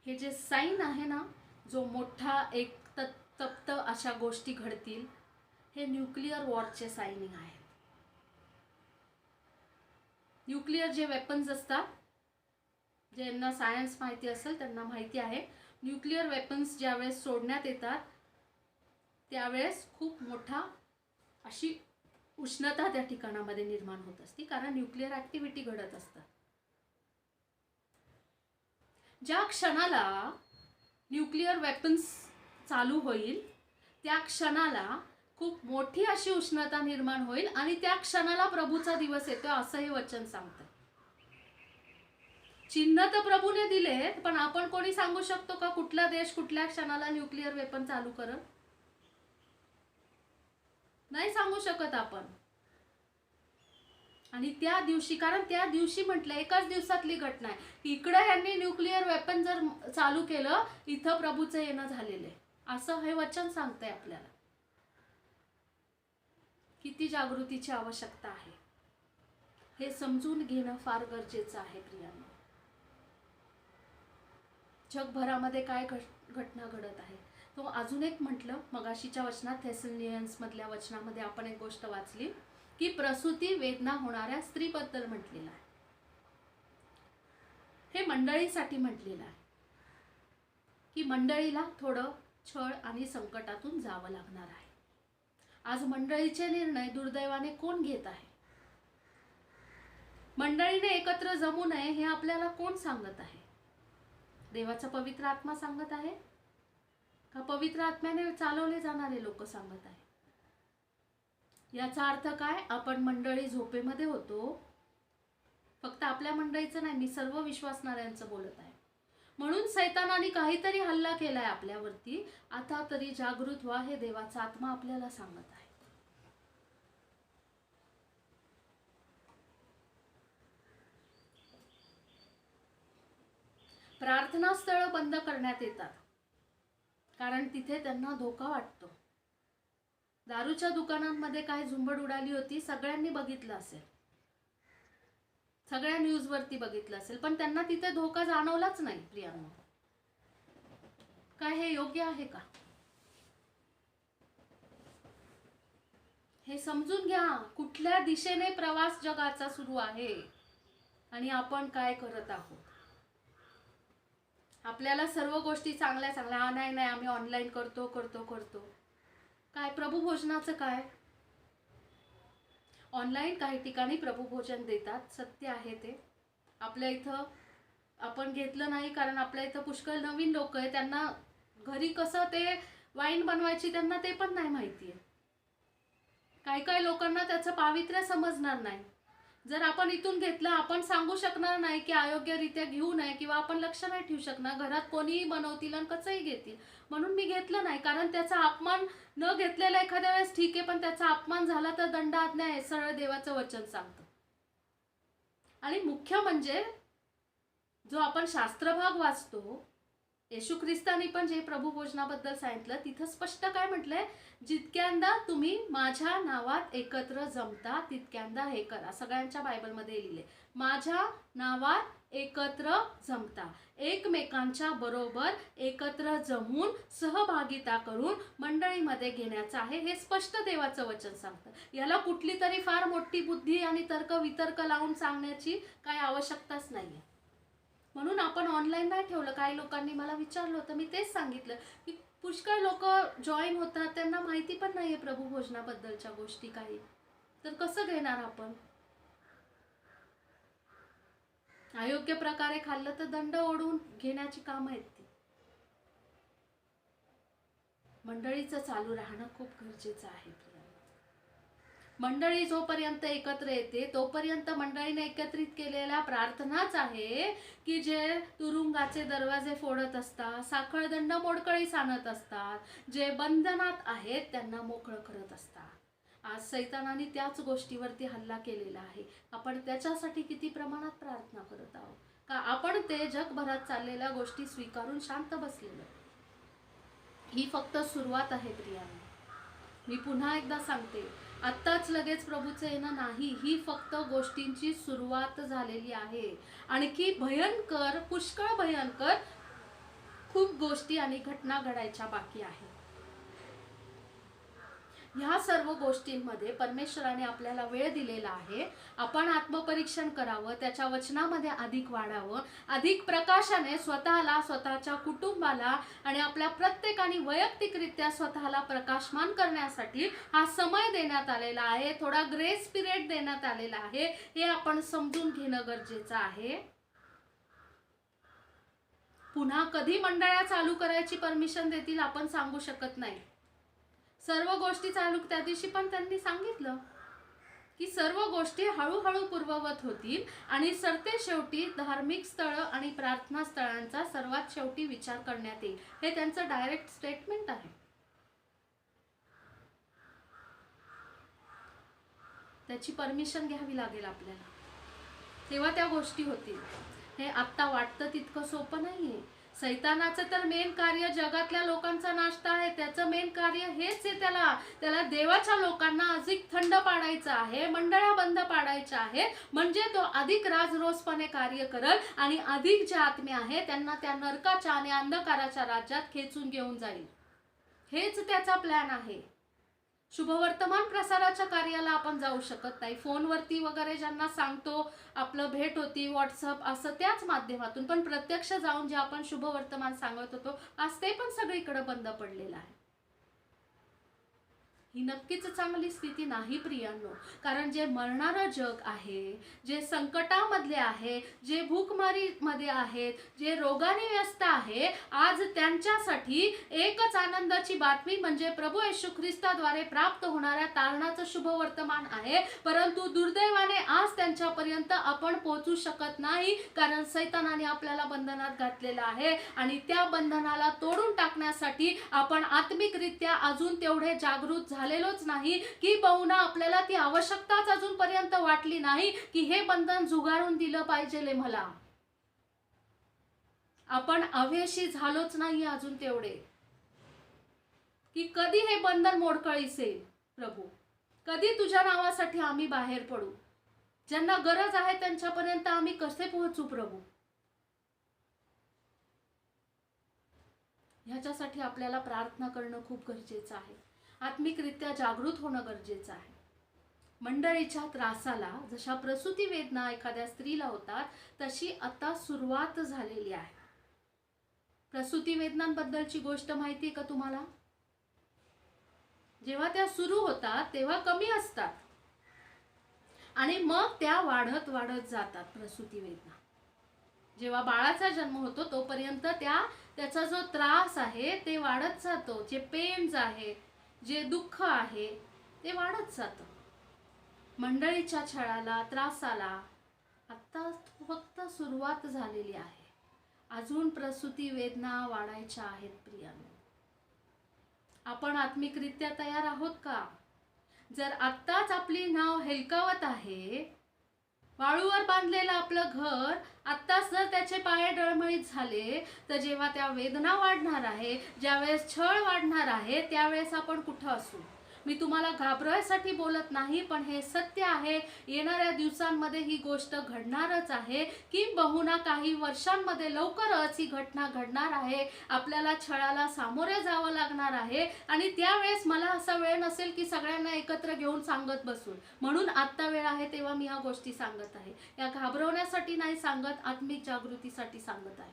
हे जे साईन आहे ना, जो मोठा एक तप्त अशा गोष्टी घडतील, हे न्यूक्लिअर वॉरचे सायनिंग आहेत. न्यूक्लिअर जे वेपन्स असतात, ज्यांना सायन्स माहिती असेल त्यांना माहिती आहे, न्यूक्लिअर वेपन्स ज्यावेळेस सोडण्यात येतात त्यावेळेस खूप मोठा अशी उष्णता त्या ठिकाणामध्ये निर्माण होत असते, कारण न्यूक्लिअर ॲक्टिव्हिटी घडत असतात. ज्या क्षणाला न्यूक्लिअर वेपन्स चालू होईल त्या क्षणाला खूप मोठी अशी उष्णता निर्माण होईल आणि त्या क्षणाला प्रभूचा दिवस येतो, असं हे वचन सांगतं. चिन्ह तर प्रभूने दिले, पण आपण कोणी सांगू शकतो का कुठला देश कुठल्या क्षणाला न्यूक्लिअर वेपन चालू करेल? नाही सांगू शकत आपण. आणि त्या दिवशी, कारण त्या दिवशी म्हटलं एकाच दिवसातली घटना आहे, इकडे यांनी न्यूक्लिअर वेपन जर चालू केलं, इथं प्रभूचं येणं झालेलं आहे, असं हे वचन सांगतंय आपल्याला. किती जागृतीची आवश्यकता आहे हे समजून घेणं फार गरजेचं आहे प्रियांनो. जगभरामध्ये काय घटना घडत आहे. तो अजून एक म्हटलं मगाशीच्या वचनात, थेसलनियन्स मधल्या वचनामध्ये आपण एक गोष्ट वाचली की प्रसूती वेदना होणाऱ्या स्त्रीबद्दल म्हटलेलं आहे. हे मंडळीसाठी म्हटलेलं आहे की मंडळीला थोडं छळ आणि संकटातून जावं लागणार आहे. आज मंडळीचे निर्णय दुर्दैवाने कोण घेत आहे? मंडळीने एकत्र जमू नये हे आपल्याला कोण सांगत आहे? देवाचा पवित्र आत्मा सांगत आहे का पवित्र आत्म्याने चालवले जाणारे लोक सांगत आहे? याचा अर्थ काय? आपण मंडळी झोपेमध्ये होतो. फक्त आपल्या मंडळीचं नाही, मी सर्व विश्वासणाऱ्यांचं बोलत आहे. म्हणून सैतानाने काहीतरी हल्ला केलाय आपल्यावरती, आता तरी जागृत व्हा, हे देवाचा आत्मा आपल्याला सांगत आहे. प्रार्थना स्थळ बंद करण्यात येतात. कारण तिथे त्यांना धोका वाटतो. दारूच्या दुकानांमध्ये काय झुंबड उडाली होती सगळ्यांनी बघितलं असेल, सगळ्या न्यूजवरती बघितलं असेल, पण त्यांना तिथे धोका जाणवलाच नाही. प्रियांनो, काय हे योग्य आहे का? हे समजून घ्या. कुठल्या दिशेने प्रवास जगाचा सुरू आहे आणि आपण काय करत आहोत. आपल्याला सर्व गोष्टी चांगल्या चांगल्या, नाही आम्ही ऑनलाईन करतो करतो करतो. काय प्रभू भोजनाचं काय? ऑनलाईन काही ठिकाणी प्रभू भोजन देतात, सत्य आहे ते. आपल्या इथं आपण घेतलं नाही कारण आपल्या इथं पुष्कळ नवीन लोक आहे, त्यांना घरी कसं ते वाईन बनवायची त्यांना ते पण नाही माहिती आहे. काही लोकांना त्याचं पावित्र्य समजणार नाही. जर आपण इथून घेतलं, आपण सांगू शकणार नाही की अयोग्यरित्या घेऊ नये, किंवा आपण लक्ष नाही ठेवू शकणार. घरात कोणीही बनवतील आणि कसंही घेतील, म्हणून मी घेतलं नाही. कारण त्याचा अपमान न घेतलेला एखाद्या वेळेस ठीक आहे, पण त्याचा अपमान झाला तर दंडाज्ञा आहे, सरळ देवाचं वचन सांगतं. आणि मुख्य म्हणजे जो आपण शास्त्रभाग वाचतो, येशू ख्रिस्तानी पण जे प्रभू भोजनाबद्दल सांगितलं, तिथं स्पष्ट काय म्हटलंय? जितक्यांदा तुम्ही माझ्या नावात एकत्र जमता तितक्यांदा हे करा. सगळ्यांच्या बायबलमध्ये लिहिले, माझ्या नावात एकत्र जमता, एकमेकांच्या बरोबर एकत्र जमून सहभागिता करून मंडळीमध्ये घेण्याचं आहे, हे स्पष्ट देवाचं वचन सांगतं. याला कुठली तरी फार मोठी बुद्धी आणि तर्क वितर्क लावून सांगण्याची काय आवश्यकताच नाहीये. म्हणून आपण ऑनलाईन नाही ठेवलं. काही लोकांनी मला विचारलं होतं, मी तेच सांगितलं की पुष्कळ लोक जॉईन होतात, त्यांना माहिती पण नाहीये प्रभू भोजनाबद्दलच्या गोष्टी काही, तर कसं घेणार आपण? अयोग्य प्रकारे खाल्लं तर दंड ओढून घेण्याची कामं आहेत ती. मंडळीचं चालू राहणं खूप गरजेचं आहे. मंडळी जोपर्यंत एकत्र येते तोपर्यंत मंडळीने एकत्रित केलेल्या प्रार्थनाच आहे की जे तुरुंगाचे दरवाजे फोडत असतात, साखळदंड मोडकळीस आणत असतात, जे बंधनात आहेत त्यांना मोकळं करत असतात. आज सैतानाने त्याच गोष्टीवरती हल्ला केलेला आहे. आपण त्याच्यासाठी किती प्रमाणात प्रार्थना करत आहोत का? आपण ते जगभरात चाललेल्या गोष्टी स्वीकारून शांत बसलेलो. ही फक्त सुरुवात आहे प्रियांनो. मी पुन्हा एकदा सांगते, आत्ताच लगेच प्रभूचं येणं नाही, ही फक्त गोष्टींची सुरुवात झालेली आहे. आणखी भयंकर, पुष्कळ भयंकर खूप गोष्टी आणि घटना घडायच्या बाकी आहेत. ह्या सर्व गोष्टींमध्ये परमेश्वराने आपल्याला वेळ दिलेला आहे. आपण आत्मपरीक्षण करावं, त्याच्या वचनामध्ये अधिक वाढावं, अधिक प्रकाशाने स्वतःला, स्वतःच्या कुटुंबाला आणि आपल्या प्रत्येकाने वैयक्तिकरित्या स्वतःला प्रकाशमान करण्यासाठी हा समय देण्यात आलेला आहे. थोडा ग्रेस पिरियड देण्यात आलेला आहे, हे आपण समजून घेणं गरजेचं आहे. पुन्हा कधी मंडळ्या चालू करायची परमिशन देतील आपण सांगू शकत नाही. सर्व गोष्टी चालू, त्या दिवशी पण त्यांनी सांगितलं की सर्व गोष्टी हळूहळू पूर्ववत होतील आणि सरते शेवटी धार्मिक स्थळं आणि प्रार्थना स्थळांचा सर्वात शेवटी विचार करण्यात येईल. हे त्यांचं डायरेक्ट स्टेटमेंट आहे. त्याची परमिशन घ्यावी लागेल आपल्याला, तेव्हा त्या गोष्टी होतील. हे आत्ता वाटतं तितकं सोपं नाहीये. सैतानाचं तर मेन कार्य जगातल्या लोकांचा नाश्ता आहे. त्याचं मेन कार्य हेच आहे. त्याला देवाच्या लोकांना अधिक थंड पाडायचं आहे, मंडळ्या बंद पाडायच्या आहेत, म्हणजे तो अधिक राजरोसपणे कार्य करल आणि अधिक जे आत्मे आहे त्यांना त्या नरकाच्या आणि अंधकाराच्या राज्यात खेचून घेऊन जाईल. हेच त्याचा प्लॅन आहे. शुभवर्तमान प्रसाराच्या कार्याला आपण जाऊ शकत नाही. फोनवरती वगैरे ज्यांना सांगतो, आपलं भेट होती व्हॉट्सअप असं, त्याच माध्यमातून, पण प्रत्यक्ष जाऊन जे आपण शुभवर्तमान सांगत होतो आज ते पण सगळीकडे बंद पडलेलं आहे. ही नक्कीच चांगली स्थिती नाही प्रियांनो. कारण जे मरणारं जग आहे, जे संकटामधले आहे, जे भूकमारीमध्ये आहेत, जे रोगाने व्यस्त आहे, आज त्यांच्यासाठी एकच आनंदाची बातमी म्हणजे प्रभू येशू ख्रिस्ताद्वारे प्राप्त होणाऱ्या तारणाचं शुभवर्तमान आहे. परंतु दुर्दैवाने आज त्यांच्यापर्यंत आपण पोहोचू शकत नाही, कारण सैतानाने आपल्याला बंधनात घातलेलं आहे आणि त्या बंधनाला तोडून टाकण्यासाठी आपण आत्मिकरित्या अजून तेवढे जागृत झालेलोच नाही की बहुना आपल्याला ती आवश्यकताच अजूनपर्यंत वाटली नाही की हे बंधन झुगारून दिलं पाहिजे मला. आपण अवेशी झालोच नाही अजून तेवढे. की कधी हे बंधन मोडकळीस येईल प्रभू, कधी तुझ्या नावासाठी आम्ही बाहेर पडू, ज्यांना गरज आहे त्यांच्यापर्यंत आम्ही कसे पोहोचू प्रभू. ह्याच्यासाठी आपल्याला प्रार्थना करणं खूप गरजेचं आहे. आत्मिकरित्या जागृत होणं गरजेचं आहे. मंडळीच्या त्रासाला जशा प्रसूती वेदना एखाद्या स्त्रीला होतात तशी आता सुरुवात झालेली आहे. प्रसूती वेदनांबद्दलची गोष्ट माहिती आहे का तुम्हाला? जेव्हा त्या सुरू होतात तेव्हा कमी असतात आणि मग त्या वाढत वाढत जातात. प्रसूती वेदना जेव्हा बाळाचा जन्म होतो तोपर्यंत त्याचा जो त्रास आहे ते वाढत जातो. जे पेन्स आहे, जे दुःख आहे ते वाढत जातं. मंडळीच्या छळाला, त्रासाला आता फक्त सुरुवात झालेली आहे. अजून प्रसूती वेदना वाढायच्या आहेत प्रियांनो. आपण आत्मिकरित्या तयार आहोत का? जर आत्ताच आपली नाव हेलकावत आहे, वाळूवर बांधलेलं आपलं घर आत्ताच जर त्याचे पाय डळमळीत झाले, तर जेव्हा त्या वेदना वाढणार आहे, ज्यावेळेस छळ वाढणार आहे, त्यावेळेस आपण कुठं असू? मी तुम्हाला घाबरायसाठी बोलत नाही, पण हे सत्य आहे. येणाऱ्या दिवसांमध्ये ही गोष्ट घडणारच आहे, की बहुना काही वर्षांमध्ये लवकरच ही घटना घडणार आहे. आपल्याला छळाला सामोरे जावं लागणार आहे आणि त्यावेळेस मला असा वेळ नसेल की सगळ्यांना एकत्र घेऊन सांगत बसून. म्हणून आत्ता वेळ आहे तेव्हा मी ह्या गोष्टी सांगत आहे. या घाबरवण्यासाठी नाही सांगत, आत्मिक जागृतीसाठी सांगत आहे.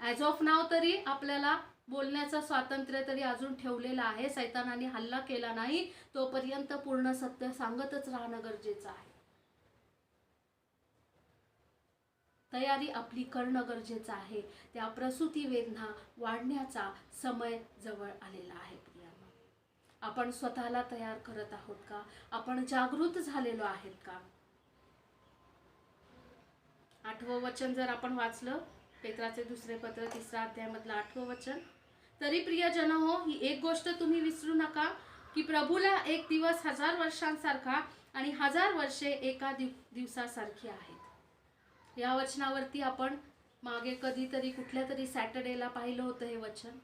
ॲज ऑफ नाव तरी आपल्याला बोलण्याचं स्वातंत्र्य तरी अजून ठेवलेलं आहे. सैतानाने हल्ला केला नाही तोपर्यंत पूर्ण सत्य सांगतच राहणं गरजेचं आहे. तयारी आपली करणं गरजेचं आहे. त्या प्रसूती वेदना वाढण्याचा समय जवळ आलेला आहे प्रियांनो. आपण स्वतःला तयार करत आहोत का? आपण जागृत झालेलो आहेत का? 8वं वचन जर आपण वाचलं, पेत्राचे दुसरे पत्र 3रा अध्यायामधलं 8वं वचन, तरी प्रियजन हो, ही एक गोष्ट तुम्ही विसरू नका की प्रभूला एक दिवस 1000 वर्षांसारखा आणि 1000 वर्षे एका दिवसासारखी आहेत. या वचनावरती आपण मागे कधीतरी कुठल्या तरी सॅटर्डेला पाहिलं होतं. हे वचन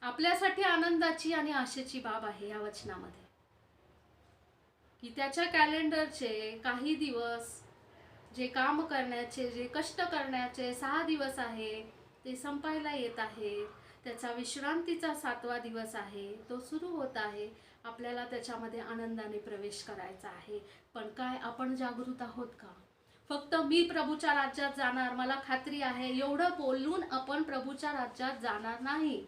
आपल्यासाठी आनंदाची आणि आशेची बाब आहे. या वचनामध्ये की त्याच्या कॅलेंडरचे काही दिवस, जे काम करण्याचे, जे कष्ट करण्याचे 6 दिवस आहे ते संपायला येत आहे. त्याचा विश्रांतीचा 7वा दिवस आहे, तो सुरू होत आहे. आपल्याला त्याच्यामध्ये आनंदाने प्रवेश करायचा आहे. पण काय आपण जागृत आहोत का? फक्त मी प्रभूच्या राज्यात जाणार, मला खात्री आहे, एवढं बोलून आपण प्रभूच्या राज्यात जाणार नाही.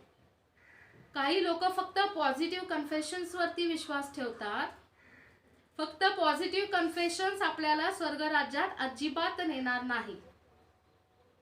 काही लोक फक्त पॉझिटिव्ह कन्फेशन्स वरती विश्वास ठेवतात. फक्त पॉझिटिव्ह कन्फेशन्स आपल्याला स्वर्ग राज्यात अजिबात नेणार नाही.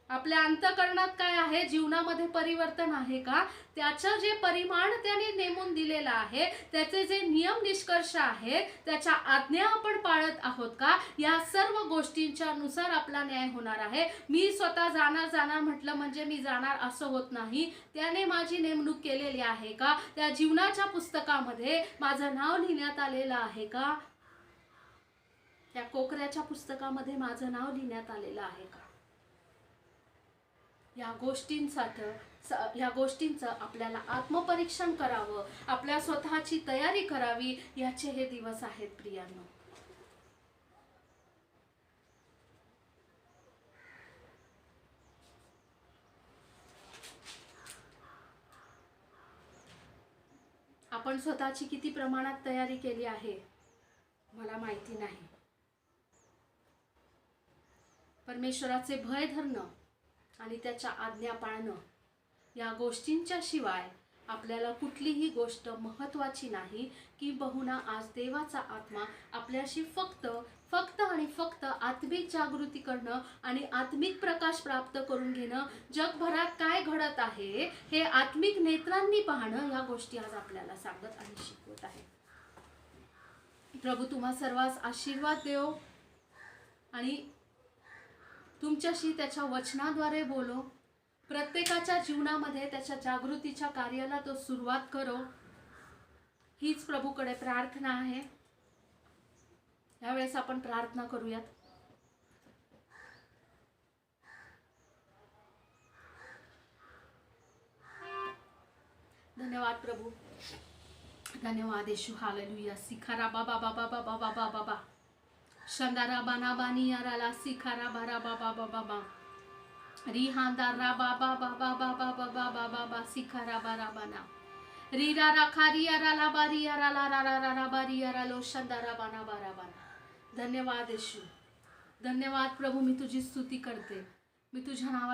आपल्या अंतःकरणात काय आहे, जीवनामध्ये परिवर्तन आहे का, त्याचं जे परिमाण त्याने नेमून दिलेलं आहे, त्याचे जे नियम निष्कर्ष आहे, त्याच्या आज्ञा आपण पाळत आहोत का, या सर्व गोष्टींच्या नुसार आपला न्याय होणार आहे. मी स्वतः जाणार म्हटलं म्हणजे मी जाणार असं होत नाही. त्याने माझी नेमणूक केलेली आहे का? त्या जीवनाच्या पुस्तकामध्ये माझं नाव लिहिण्यात आलेलं आहे का? त्या कोकऱ्याच्या पुस्तकामध्ये माझं नाव लिहिण्यात आलेलं आहे का? या गोष्टींचं आपल्याला आत्मपरीक्षण करावं, आपल्या स्वतःची तयारी करावी. याचे हे दिवस आहेत प्रियांनो. आपण स्वतःची किती प्रमाणात तयारी केली आहे मला माहिती नाही. परमेश्वराचे भय धरणं आणि त्याच्या आज्ञा पाळणं, या गोष्टींच्या शिवाय आपल्याला कुठलीही गोष्ट महत्त्वाची नाही. की बहुना आज देवाचा आत्मा आपल्याशी फक्त आणि फक्त आत्मिक जागृती करणं आणि आत्मिक प्रकाश प्राप्त करून घेणं, जगभरात काय घडत आहे हे आत्मिक नेत्रांनी पाहणं, या गोष्टी आज आपल्याला सांगत आणि शिकवत आहे. प्रभू तुम्हा सर्वांस आशीर्वाद देव आणि तुमच्याशी त्याच्या वचनाद्वारे बोलो. प्रत्येकाच्या जीवनामध्ये त्याच्या जागृतीच्या कार्याला तो सुरुवात करो, हीच प्रभूकडे प्रार्थना आहे. यावेळेस आपण प्रार्थना करूयात. धन्यवाद प्रभू, धन्यवाद येशू. हालेलुया. सिखारा बाबा बाबा बाबा बाबा बाबा शंदारा बाना बानी याराला सिखारा बारा बाबा बाबा बा रिहांदारा बाबा बाबा बाबा बाबा बाबा बा सिखारा बारा बाना रीरा राखारी याराला बारी याराला रा रा रा रा बारी यारालो शंदारा बाना बारा बाना. धन्यवाद येशू, धन्यवाद प्रभू. मी तुझी स्तुती करते, मी तुझ्या नावाला